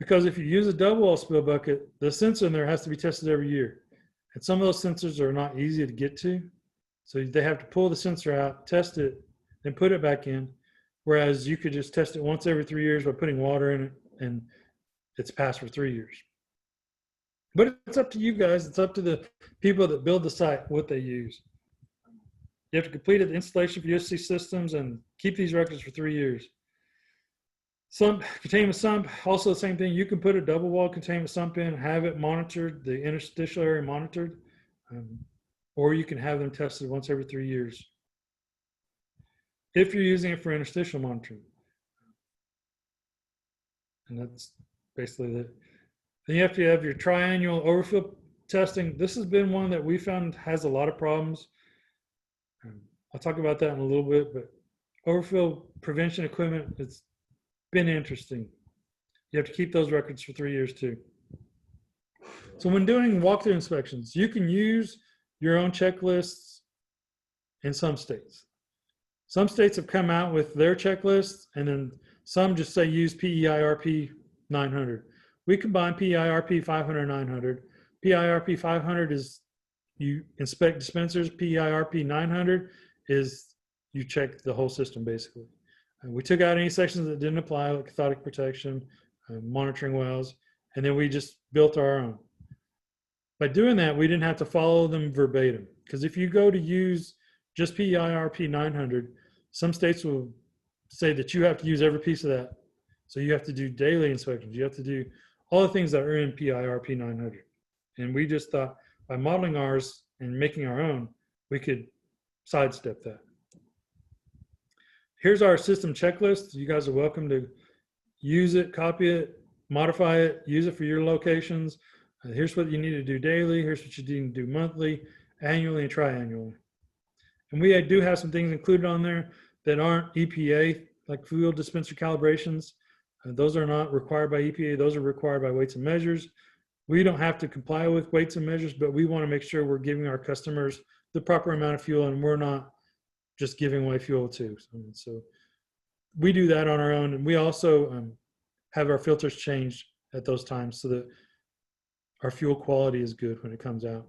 S2: Because if you use a double wall spill bucket, the sensor in there has to be tested every year. And some of those sensors are not easy to get to. So they have to pull the sensor out, test it, then put it back in. Whereas you could just test it once every 3 years by putting water in it, and it's passed for 3 years. But it's up to you guys. It's up to the people that build the site, what they use. You have to complete the installation for UST systems and keep these records for 3 years. Containment sump, also the same thing. You can put a double wall containment sump in, have it monitored, the interstitial area monitored, or you can have them tested once every 3 years if you're using it for interstitial monitoring. And that's basically it. Then you have to have your triannual overfill testing. This has been one that we found has a lot of problems. I'll talk about that in a little bit, but overfill prevention equipment, it's been interesting. You have to keep those records for 3 years too. So when doing walkthrough inspections, you can use your own checklists in some states. Some states have come out with their checklists, and then some just say use PEIRP 900. We combine PEIRP 500 and 900. PEIRP 500 is you inspect dispensers. PEIRP 900 is you check the whole system basically. We took out any sections that didn't apply, like cathodic protection, monitoring wells, and then we just built our own. By doing that, we didn't have to follow them verbatim. Because if you go to use just PEIRP 900, some states will say that you have to use every piece of that. So you have to do daily inspections. You have to do all the things that are in PEIRP 900. And we just thought by modeling ours and making our own, we could sidestep that. Here's our system checklist. You guys are welcome to use it, copy it, modify it, use it for your locations. Here's what you need to do daily. Here's what you need to do monthly, annually, and triannually. And we do have some things included on there that aren't EPA, like fuel dispenser calibrations. Those are not required by EPA. Those are required by weights and measures. We don't have to comply with weights and measures, but we want to make sure we're giving our customers the proper amount of fuel, and we're not just giving away fuel too. So we do that on our own, and we also have our filters changed at those times so that our fuel quality is good when it comes out.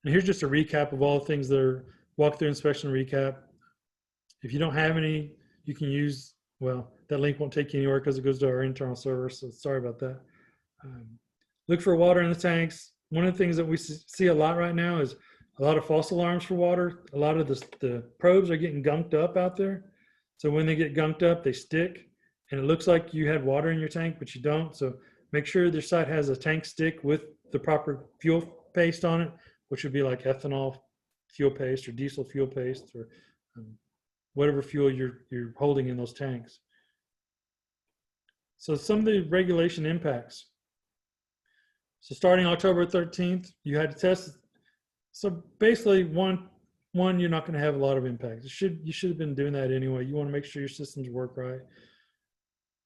S2: And here's just a recap of all the things that are walkthrough inspection recap. If you don't have any, you can use, well, that link won't take you anywhere because it goes to our internal server, so sorry about that. Look for water in the tanks. One of the things that we see a lot right now is a lot of false alarms for water. A lot of the probes are getting gunked up out there. So when they get gunked up, they stick, and it looks like you had water in your tank, but you don't. So make sure your site has a tank stick with the proper fuel paste on it, which would be like ethanol fuel paste or diesel fuel paste or whatever fuel you're holding in those tanks. So some of the regulation impacts. So starting October 13th, you had to test. So basically, one, you're not going to have a lot of impact. You should have been doing that anyway. You want to make sure your systems work right.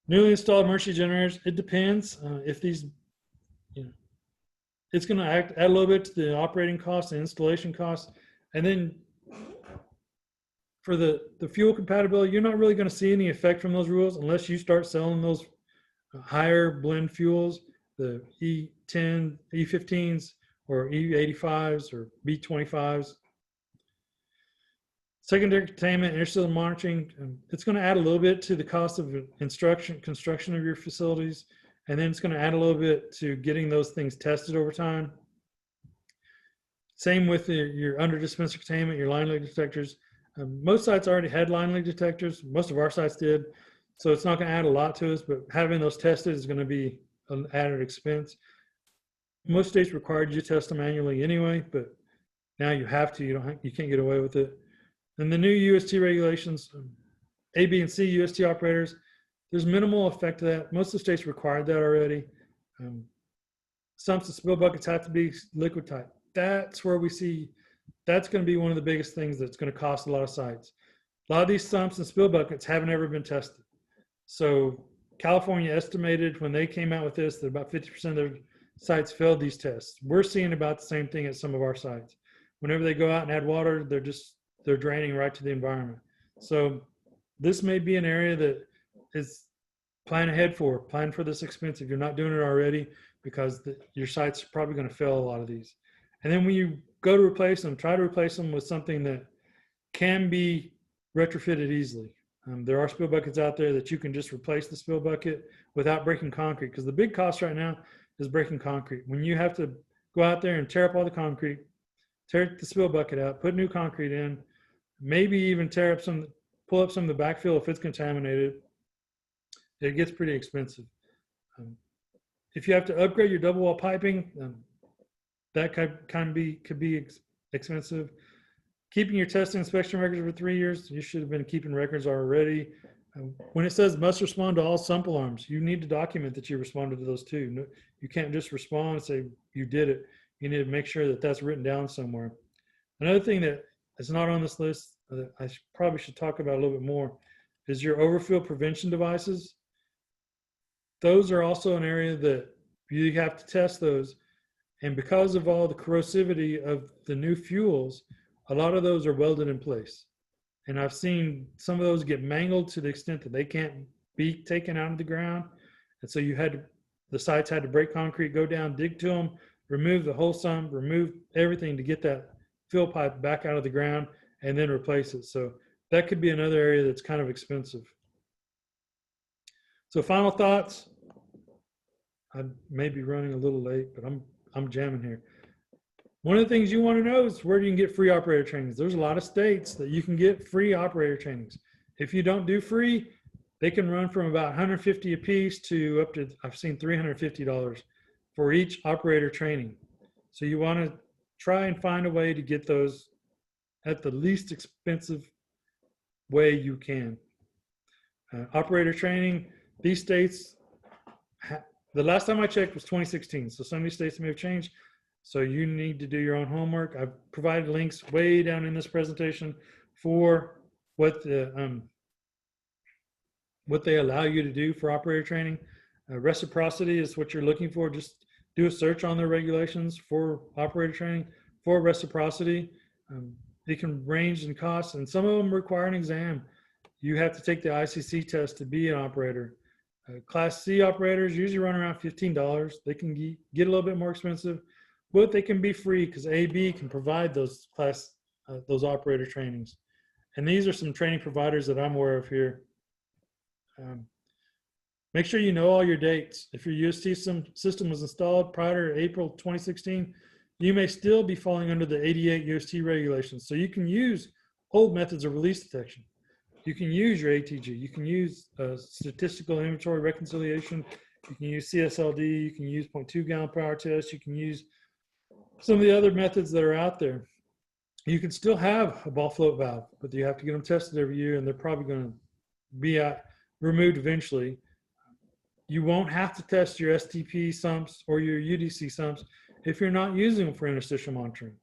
S2: Newly installed emergency generators, it depends if these, it's going to add a little bit to the operating costs and installation costs. And then for the fuel compatibility, you're not really going to see any effect from those rules unless you start selling those higher blend fuels, the E10, E15s, or E85s, or B25s. Secondary containment, interstitial monitoring, it's going to add a little bit to the cost of construction of your facilities, and then it's going to add a little bit to getting those things tested over time. Same with your under dispenser containment, your line leak detectors. Most sites already had line leak detectors. Most of our sites did. So it's not going to add a lot to us, but having those tested is going to be an added expense. Most states required you to test them annually anyway, but now you have to. You can't get away with it. And the new UST regulations, A, B, and C UST operators, there's minimal effect to that. Most of the states required that already. Sumps and spill buckets have to be liquid type. That's where we see that's going to be one of the biggest things that's going to cost a lot of sites. A lot of these sumps and spill buckets haven't ever been tested. So California estimated when they came out with this that about 50% of their sites failed these tests. We're seeing about the same thing at some of our sites. Whenever they go out and add water, they're draining right to the environment. So this may be an area that is plan for this expense if you're not doing it already, because your site's probably going to fail a lot of these. And then when you go to replace them, try to replace them with something that can be retrofitted easily. There are spill buckets out there that you can just replace the spill bucket without breaking concrete, because the big cost right now is breaking concrete. When you have to go out there and tear up all the concrete, tear the spill bucket out, put new concrete in, maybe even pull up some of the backfill if it's contaminated, it gets pretty expensive. If you have to upgrade your double wall piping, that could be expensive. Keeping your testing inspection records for 3 years, you should have been keeping records already. When it says must respond to all sump alarms, you need to document that you responded to those too. No, you can't just respond and say you did it. You need to make sure that that's written down somewhere. Another thing that is not on this list that I probably should talk about a little bit more is your overfill prevention devices. Those are also an area that you have to test those. And because of all the corrosivity of the new fuels, a lot of those are welded in place. And I've seen some of those get mangled to the extent that they can't be taken out of the ground. And so the sites had to break concrete, go down, dig to them, remove the whole sump, remove everything to get that fill pipe back out of the ground and then replace it. So that could be another area that's kind of expensive. So final thoughts. I may be running a little late, but I'm jamming here. One of the things you want to know is where you can get free operator trainings. There's a lot of states that you can get free operator trainings. If you don't do free, they can run from about $150 a piece to up to, I've seen $350 for each operator training. So you want to try and find a way to get those at the least expensive way you can. Operator training, these states, the last time I checked was 2016. So some of these states may have changed. So you need to do your own homework. I've provided links way down in this presentation for what they allow you to do for operator training. Reciprocity is what you're looking for. Just do a search on their regulations for operator training. For reciprocity, it can range in costs, and some of them require an exam. You have to take the ICC test to be an operator. Class C operators usually run around $15. They can get a little bit more expensive, but they can be free because AB can provide those those operator trainings. And these are some training providers that I'm aware of here. Make sure you know all your dates. If your UST system was installed prior to April 2016, you may still be falling under the 88 UST regulations. So you can use old methods of release detection. You can use your ATG. You can use statistical inventory reconciliation. You can use CSLD. You can use 0.2 gallon per hour test. You can use some of the other methods that are out there. You can still have a ball float valve, but you have to get them tested every year, and they're probably going to be removed eventually. You won't have to test your STP sumps or your UDC sumps if you're not using them for interstitial monitoring.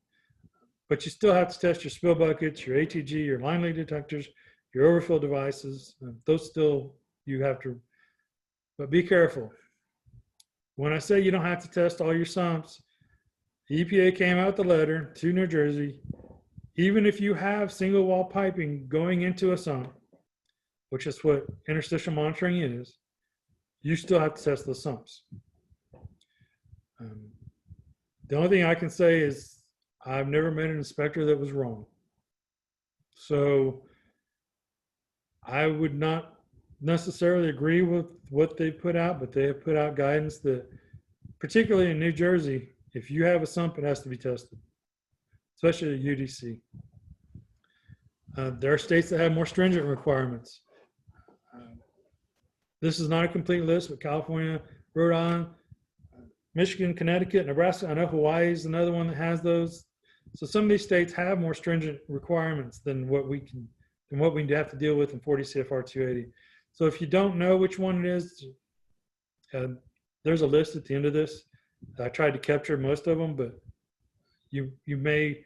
S2: But you still have to test your spill buckets, your ATG, your line leak detectors, your overfill devices. Those still you have to, but be careful. When I say you don't have to test all your sumps, the EPA came out with a letter to New Jersey. Even if you have single wall piping going into a sump, which is what interstitial monitoring is, you still have to test those sumps. The only thing I can say is I've never met an inspector that was wrong. So I would not necessarily agree with what they put out, but they have put out guidance that, particularly in New Jersey, if you have a sump, it has to be tested, especially at UDC. There are states that have more stringent requirements. This is not a complete list, but California, Rhode Island, Michigan, Connecticut, Nebraska. I know Hawaii is another one that has those. So some of these states have more stringent requirements than what we can than what we have to deal with in 40 CFR 280. So if you don't know which one it is, there's a list at the end of this. I tried to capture most of them, but you may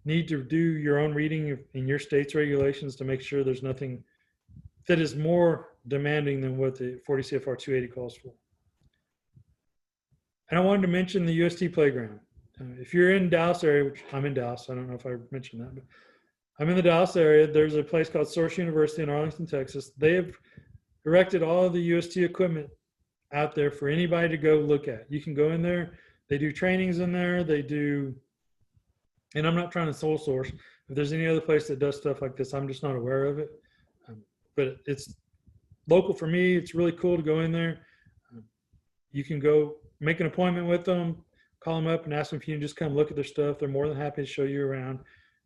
S2: need to do your own reading in your state's regulations to make sure there's nothing that is more demanding than what the 40 CFR 280 calls for. And I wanted to mention the UST playground. If you're in Dallas area, which I'm in Dallas, I don't know if I mentioned that, but I'm in the Dallas area. There's a place called Source University in Arlington, Texas. They have erected all of the UST equipment out there for anybody to go look at. You can go in there. They do trainings in there. They do, and I'm not trying to sole source. If there's any other place that does stuff like this, I'm just not aware of it. But it's local for me. It's really cool to go in there. You can go make an appointment with them, call them up and ask them if you can just come look at their stuff. They're more than happy to show you around.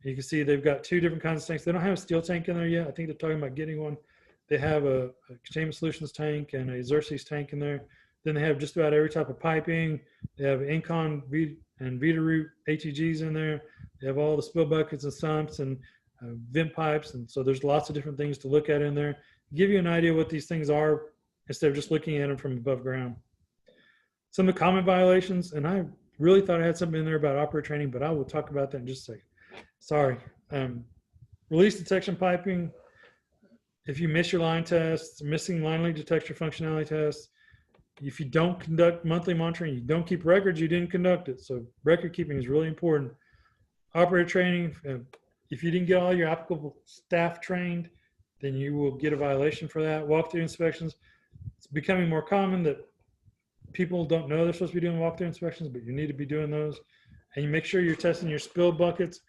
S2: And you can see they've got two different kinds of tanks. They don't have a steel tank in there yet. I think they're talking about getting one. They have a Containment Solutions tank and a Xerxes tank in there. Then they have just about every type of piping. They have Incon and Vita-Root ATGs in there. They have all the spill buckets and sumps and vent pipes. And so there's lots of different things to look at in there. Give you an idea what these things are instead of just looking at them from above ground. Some of the common violations, and I really thought I had something in there about operator training, but I will talk about that in just a second. Sorry. Release detection piping. If you miss your line tests, missing line leak detection functionality tests, if you don't conduct monthly monitoring, you don't keep records, you didn't conduct it. So record keeping is really important. Operator training, if you didn't get all your applicable staff trained, then you will get a violation for that. Walkthrough inspections. It's becoming more common that people don't know they're supposed to be doing walkthrough inspections, but you need to be doing those. And you make sure you're testing your spill buckets.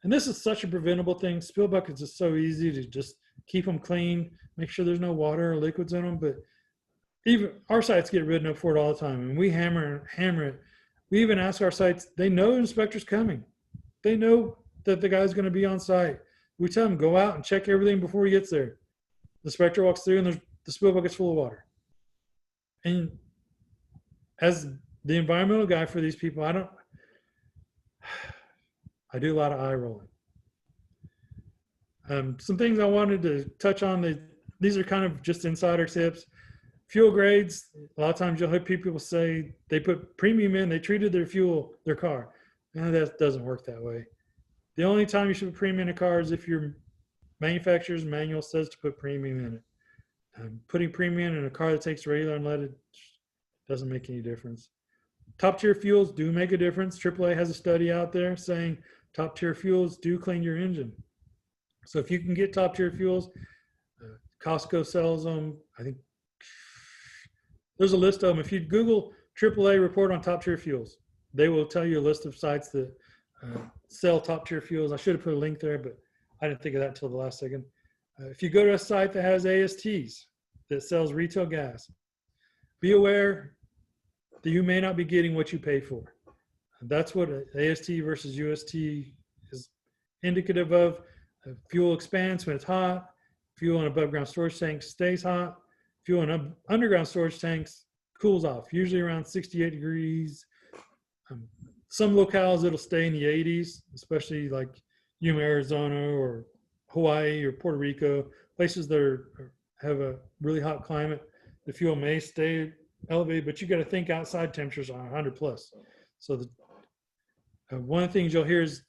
S2: And this is such a preventable thing. Spill buckets is so easy to just keep them clean, make sure there's no water or liquids in them. But even our sites get written up for it all the time, and we hammer it. We even ask our sites, they know the inspector's coming. They know that the guy's going to be on site. We tell them, go out and check everything before he gets there. The inspector walks through and the spill bucket's full of water. And as the environmental guy for these people, I do a lot of eye rolling. Some things I wanted to touch on, these are kind of just insider tips. Fuel grades, a lot of times you'll hear people say they put premium in, they treated their car. And that doesn't work that way. The only time you should put premium in a car is if your manufacturer's manual says to put premium in it. Putting premium in a car that takes regular unleaded doesn't make any difference. Top tier fuels do make a difference. AAA has a study out there saying top tier fuels do clean your engine. So if you can get top tier fuels, Costco sells them. I think there's a list of them. If you Google AAA report on top tier fuels, they will tell you a list of sites that sell top tier fuels. I should have put a link there, but I didn't think of that until the last second. If you go to a site that has ASTs that sells retail gas, be aware that you may not be getting what you pay for. That's what AST versus UST is indicative of. Fuel expands when it's hot. Fuel in above ground storage tanks stays hot. Fuel in underground storage tanks cools off, usually around 68 degrees. Some locales it'll stay in the 80s, especially like Yuma, Arizona, or Hawaii or Puerto Rico, places that have a really hot climate. The fuel may stay elevated, but you got to think outside temperatures are 100 plus. So one of the things you'll hear is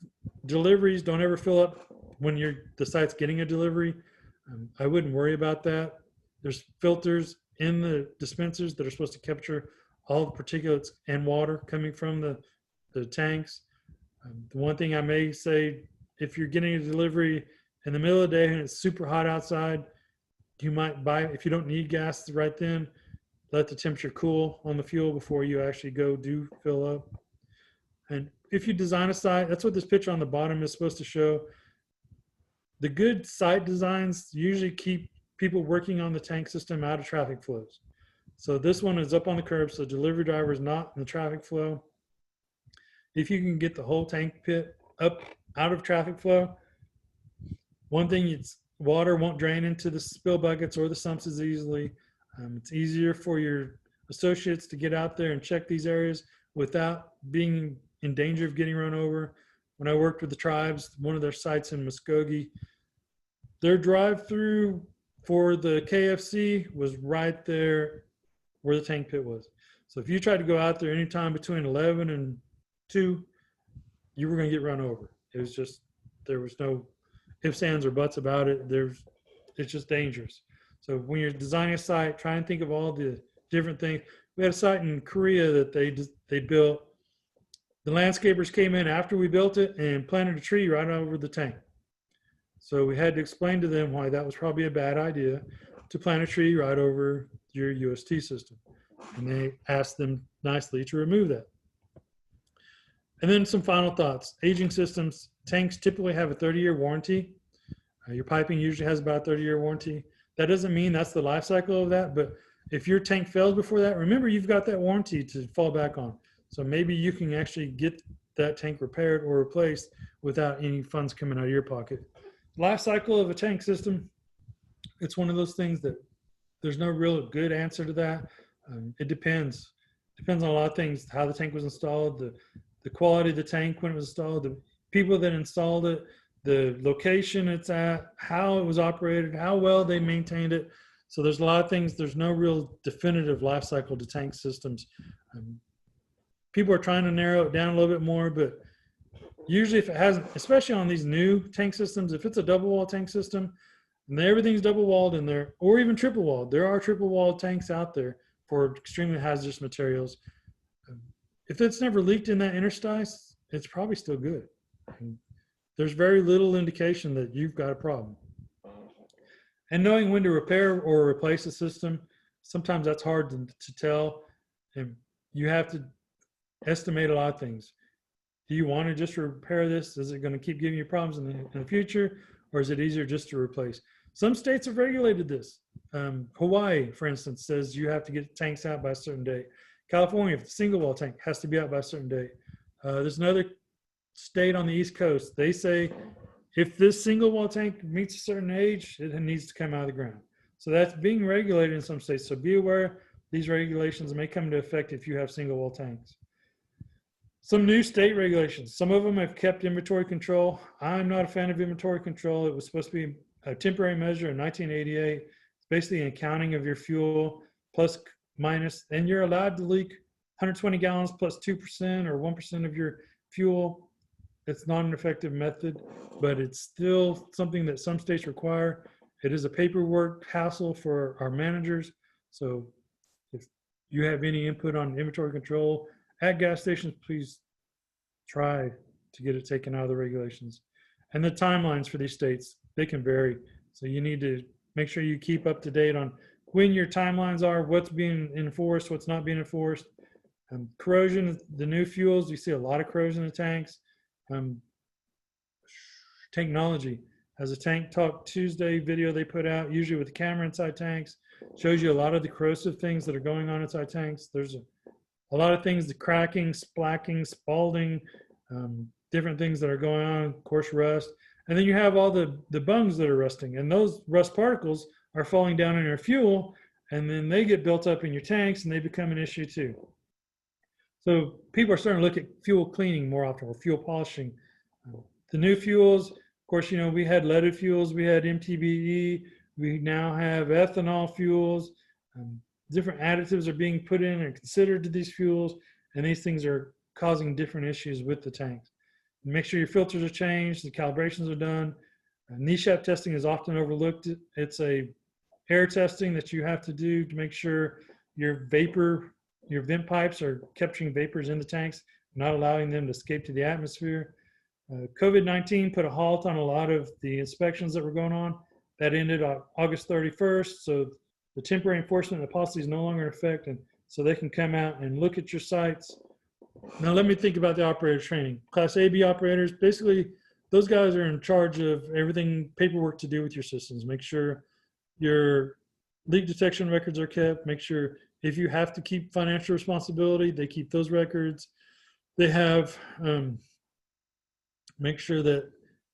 S2: deliveries don't ever fill up when the site's getting a delivery. I wouldn't worry about that. There's filters in the dispensers that are supposed to capture all the particulates and water coming from the tanks. The one thing I may say, if you're getting a delivery in the middle of the day and it's super hot outside, you might buy, if you don't need gas right then, let the temperature cool on the fuel before you actually go do fill up. And if you design a site, that's what this picture on the bottom is supposed to show. The good site designs usually keep people working on the tank system out of traffic flows. So this one is up on the curb, so the delivery driver is not in the traffic flow. If you can get the whole tank pit up out of traffic flow, one thing, it's water won't drain into the spill buckets or the sumps as easily. It's easier for your associates to get out there and check these areas without being in danger of getting run over. When I worked with the tribes, one of their sites in Muskogee, their drive-through for the KFC was right there where the tank pit was. So if you tried to go out there anytime between 11 and 2, you were going to get run over. It was just, there was no ifs, ands, or buts about it. It's just dangerous. So when you're designing a site, try and think of all the different things. We had a site in Korea that they built. The landscapers came in after we built it and planted a tree right over the tank. So we had to explain to them why that was probably a bad idea to plant a tree right over your UST system. And they asked them nicely to remove that. And then some final thoughts. Aging systems, tanks typically have a 30-year warranty. Your piping usually has about a 30-year warranty. That doesn't mean that's the life cycle of that, but if your tank fails before that, remember you've got that warranty to fall back on. So maybe you can actually get that tank repaired or replaced without any funds coming out of your pocket. Life cycle of a tank system, it's one of those things that there's no real good answer to that. It depends. Depends on a lot of things, how the tank was installed, the quality of the tank when it was installed, the people that installed it, the location it's at, how it was operated, how well they maintained it. So there's a lot of things. There's no real definitive life cycle to tank systems. People are trying to narrow it down a little bit more, but usually if it has, especially on these new tank systems, if it's a double wall tank system and everything's double walled in there, or even triple walled, there are triple walled tanks out there for extremely hazardous materials. If it's never leaked in that interstice, it's probably still good. There's very little indication that you've got a problem. And knowing when to repair or replace a system, sometimes that's hard to tell. And you have to estimate a lot of things. Do you want to just repair this? Is it going to keep giving you problems in the future? Or is it easier just to replace? Some states have regulated this. Hawaii, for instance, says you have to get tanks out by a certain date. California, if the single wall tank has to be out by a certain date. There's another state on the East Coast. They say if this single wall tank meets a certain age, it needs to come out of the ground. So that's being regulated in some states. So be aware these regulations may come into effect if you have single wall tanks. Some new state regulations. Some of them have kept inventory control. I'm not a fan of inventory control. It was supposed to be a temporary measure in 1988. It's basically an accounting of your fuel plus minus, and you're allowed to leak 120 gallons plus 2% or 1% of your fuel. It's not an effective method, but it's still something that some states require. It is a paperwork hassle for our managers. So if you have any input on inventory control at gas stations, please try to get it taken out of the regulations. And the timelines for these states, they can vary. So you need to make sure you keep up to date on when your timelines are, what's being enforced, what's not being enforced. Corrosion, the new fuels, you see a lot of corrosion in the tanks. Technology has a Tank Talk Tuesday video they put out, usually with the camera inside tanks, shows you a lot of the corrosive things that are going on inside tanks. There's a lot of things, the cracking, splacking, spalding, different things that are going on, of course, rust. And then you have all the bungs that are rusting, and those rust particles are falling down in your fuel, and then they get built up in your tanks and they become an issue too. So people are starting to look at fuel cleaning more often, or fuel polishing. The new fuels, of course, you know, we had leaded fuels, we had MTBE, we now have ethanol fuels. Different additives are being put in and considered to these fuels, and these things are causing different issues with the tanks. Make sure your filters are changed, the calibrations are done. NESHAP testing is often overlooked. It's a air testing that you have to do to make sure your vent pipes are capturing vapors in the tanks, not allowing them to escape to the atmosphere. COVID-19 put a halt on a lot of the inspections that were going on. That ended on August 31st, so the temporary enforcement of the policy is no longer in effect, and so they can come out and look at your sites. Now let me think about the operator training. Class A, B operators, basically those guys are in charge of everything paperwork to do with your systems. Make sure your leak detection records are kept. Make sure if you have to keep financial responsibility, they keep those records. They have, make sure that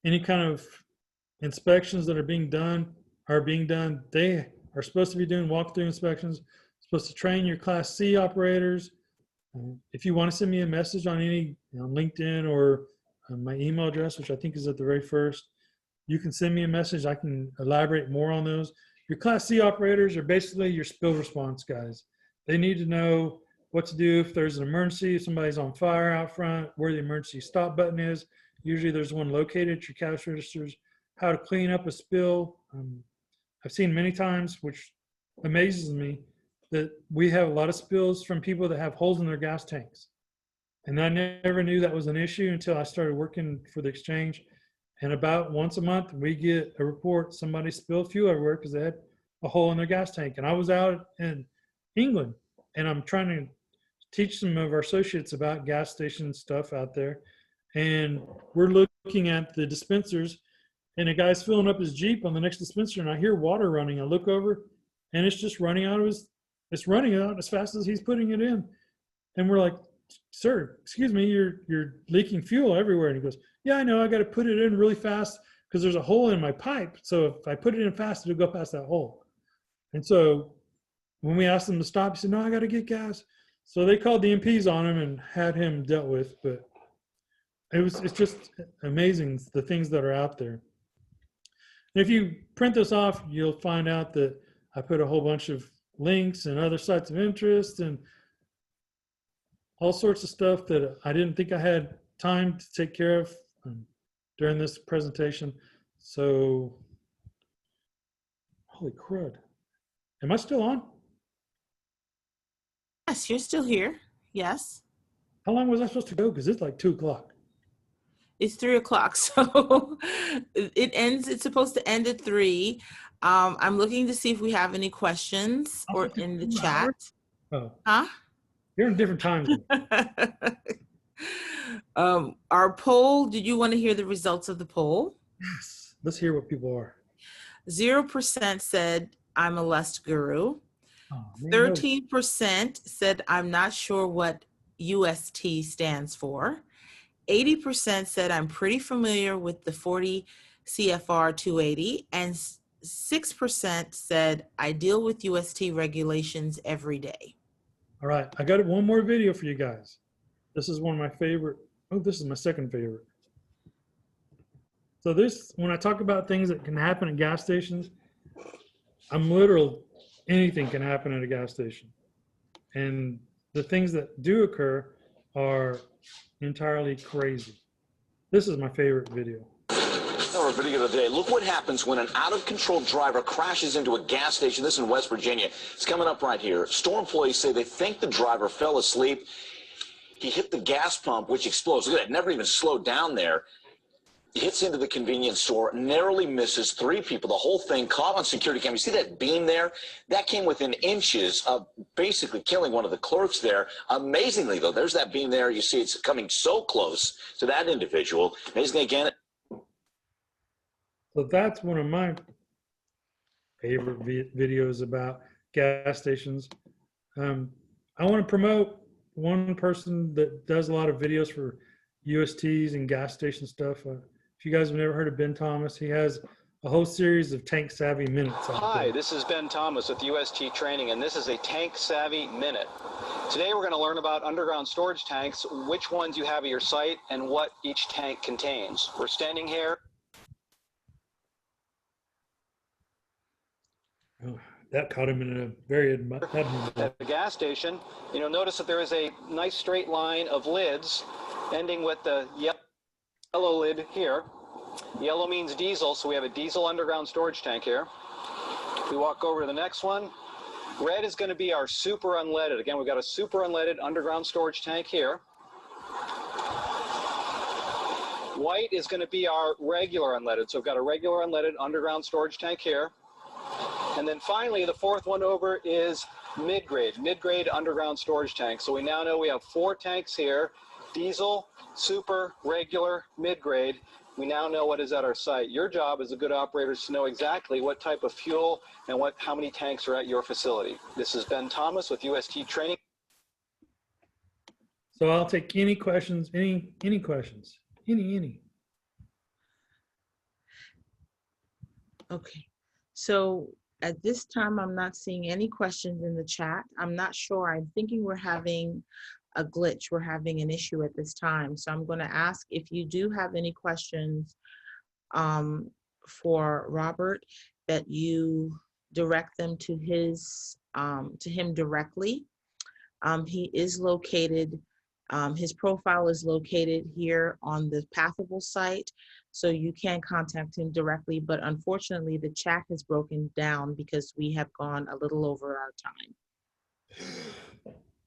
S2: any kind of inspections that are being done. They are supposed to be doing walkthrough inspections, supposed to train your Class C operators. If you want to send me a message on any LinkedIn or my email address, which I think is at the very first, you can send me a message. I can elaborate more on those. Your Class C operators are basically your spill response guys. They need to know what to do if there's an emergency, if somebody's on fire out front, where the emergency stop button is. Usually there's one located at your cash registers, how to clean up a spill. I've seen many times, which amazes me, that we have a lot of spills from people that have holes in their gas tanks. And I never knew that was an issue until I started working for the exchange. And about once a month, we get a report, somebody spilled fuel everywhere because they had a hole in their gas tank. And I was out in England, and I'm trying to teach some of our associates about gas station stuff out there. And we're looking at the dispensers, and a guy's filling up his Jeep on the next dispenser, and I hear water running. I look over, and it's just running out of it's running out as fast as he's putting it in. And we're like, sir, excuse me, you're leaking fuel everywhere. And he goes, yeah, I know, I got to put it in really fast because there's a hole in my pipe. So if I put it in fast, it'll go past that hole. And so when we asked him to stop, he said, no, I got to get gas. So they called the MPs on him and had him dealt with. But it's just amazing the things that are out there. And if you print this off, you'll find out that I put a whole bunch of links and other sites of interest and all sorts of stuff that I didn't think I had time to take care of during this presentation. So, holy crud. Am I still on?
S1: Yes, you're still here. Yes.
S2: How long was I supposed to go? Because it's like 2 o'clock.
S1: It's 3 o'clock, so it's supposed to end at 3. I'm looking to see if we have any questions or in the chat.
S2: Oh.
S1: Huh?
S2: You're in different times.
S1: Our poll, did you want to hear the results of the poll?
S2: Yes. Let's hear what people are.
S1: 0% said, I'm a Lust guru. 13% said, I'm not sure what UST stands for. 80% said, I'm pretty familiar with the 40 CFR 280. And 6% said, I deal with UST regulations every day.
S2: All right, I got one more video for you guys. This is one of my favorite. Oh, this is my second favorite. So this, when I talk about things that can happen at gas stations, I'm literal, anything can happen at a gas station. And the things that do occur are entirely crazy. This is my favorite video.
S3: Our video of the day. Look what happens when an out-of-control driver crashes into a gas station. This in West Virginia. It's coming up right here. Store employees say they think the driver fell asleep. He hit the gas pump, which explodes. Look at that. Never even slowed down there. He hits into the convenience store, narrowly misses 3 people. The whole thing caught on security camera. You see that beam there? That came within inches of basically killing one of the clerks there. Amazingly, though, there's that beam there. You see it's coming so close to that individual. Amazingly, again,
S2: so that's one of my favorite videos about gas stations. I want to promote one person that does a lot of videos for USTs and gas station stuff. If you guys have never heard of Ben Thomas, he has a whole series of Tank Savvy Minutes.
S4: Hi, this is Ben Thomas with UST Training, and this is a Tank Savvy Minute. Today we're going to learn about underground storage tanks, which ones you have at your site, and what each tank contains. We're standing here.
S2: Oh, that caught him in a very
S4: at the gas station. You'll notice that there is a nice straight line of lids ending with the yellow lid here. Yellow means diesel, so we have a diesel underground storage tank here. We walk over to the next one. Red is going to be our super unleaded. Again, we've got a super unleaded underground storage tank here. White is going to be our regular unleaded. So we've got a regular unleaded underground storage tank here. And then finally, the fourth one over is mid-grade underground storage tank. So we now know we have 4 tanks here: diesel, super, regular, mid-grade. We now know what is at our site. Your job as a good operator is to know exactly what type of fuel and how many tanks are at your facility. This is Ben Thomas with UST Training.
S2: So I'll take any questions, any questions, any.
S1: Okay, so at this time, I'm not seeing any questions in the chat. I'm not sure. I'm thinking we're having a glitch. We're having an issue at this time. So I'm going to ask if you do have any questions, for Robert that you direct them to him directly. He is located, his profile is located here on the Pathable site, so you can contact him directly, but unfortunately the chat has broken down because we have gone a little over our time.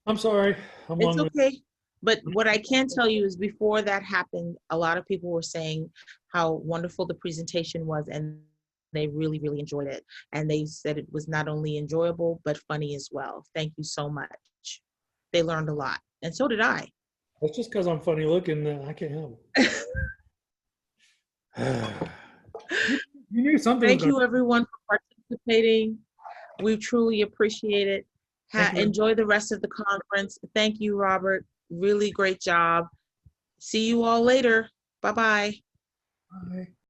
S2: I'm sorry. I'm
S1: It's
S2: long.
S1: okay. But what I can tell you is before that happened, a lot of people were saying how wonderful the presentation was, and they really, really enjoyed it. And they said it was not only enjoyable, but funny as well. Thank you so much. They learned a lot. And so did I.
S2: That's just because I'm funny looking. I can't help it. You knew something was
S1: Thank
S2: going to.
S1: you, everyone, for participating. We truly appreciate it.
S2: Thank you.
S1: Enjoy the rest of the conference. Thank you, Robert. Really great job. See you all later. Bye-bye.
S2: Bye.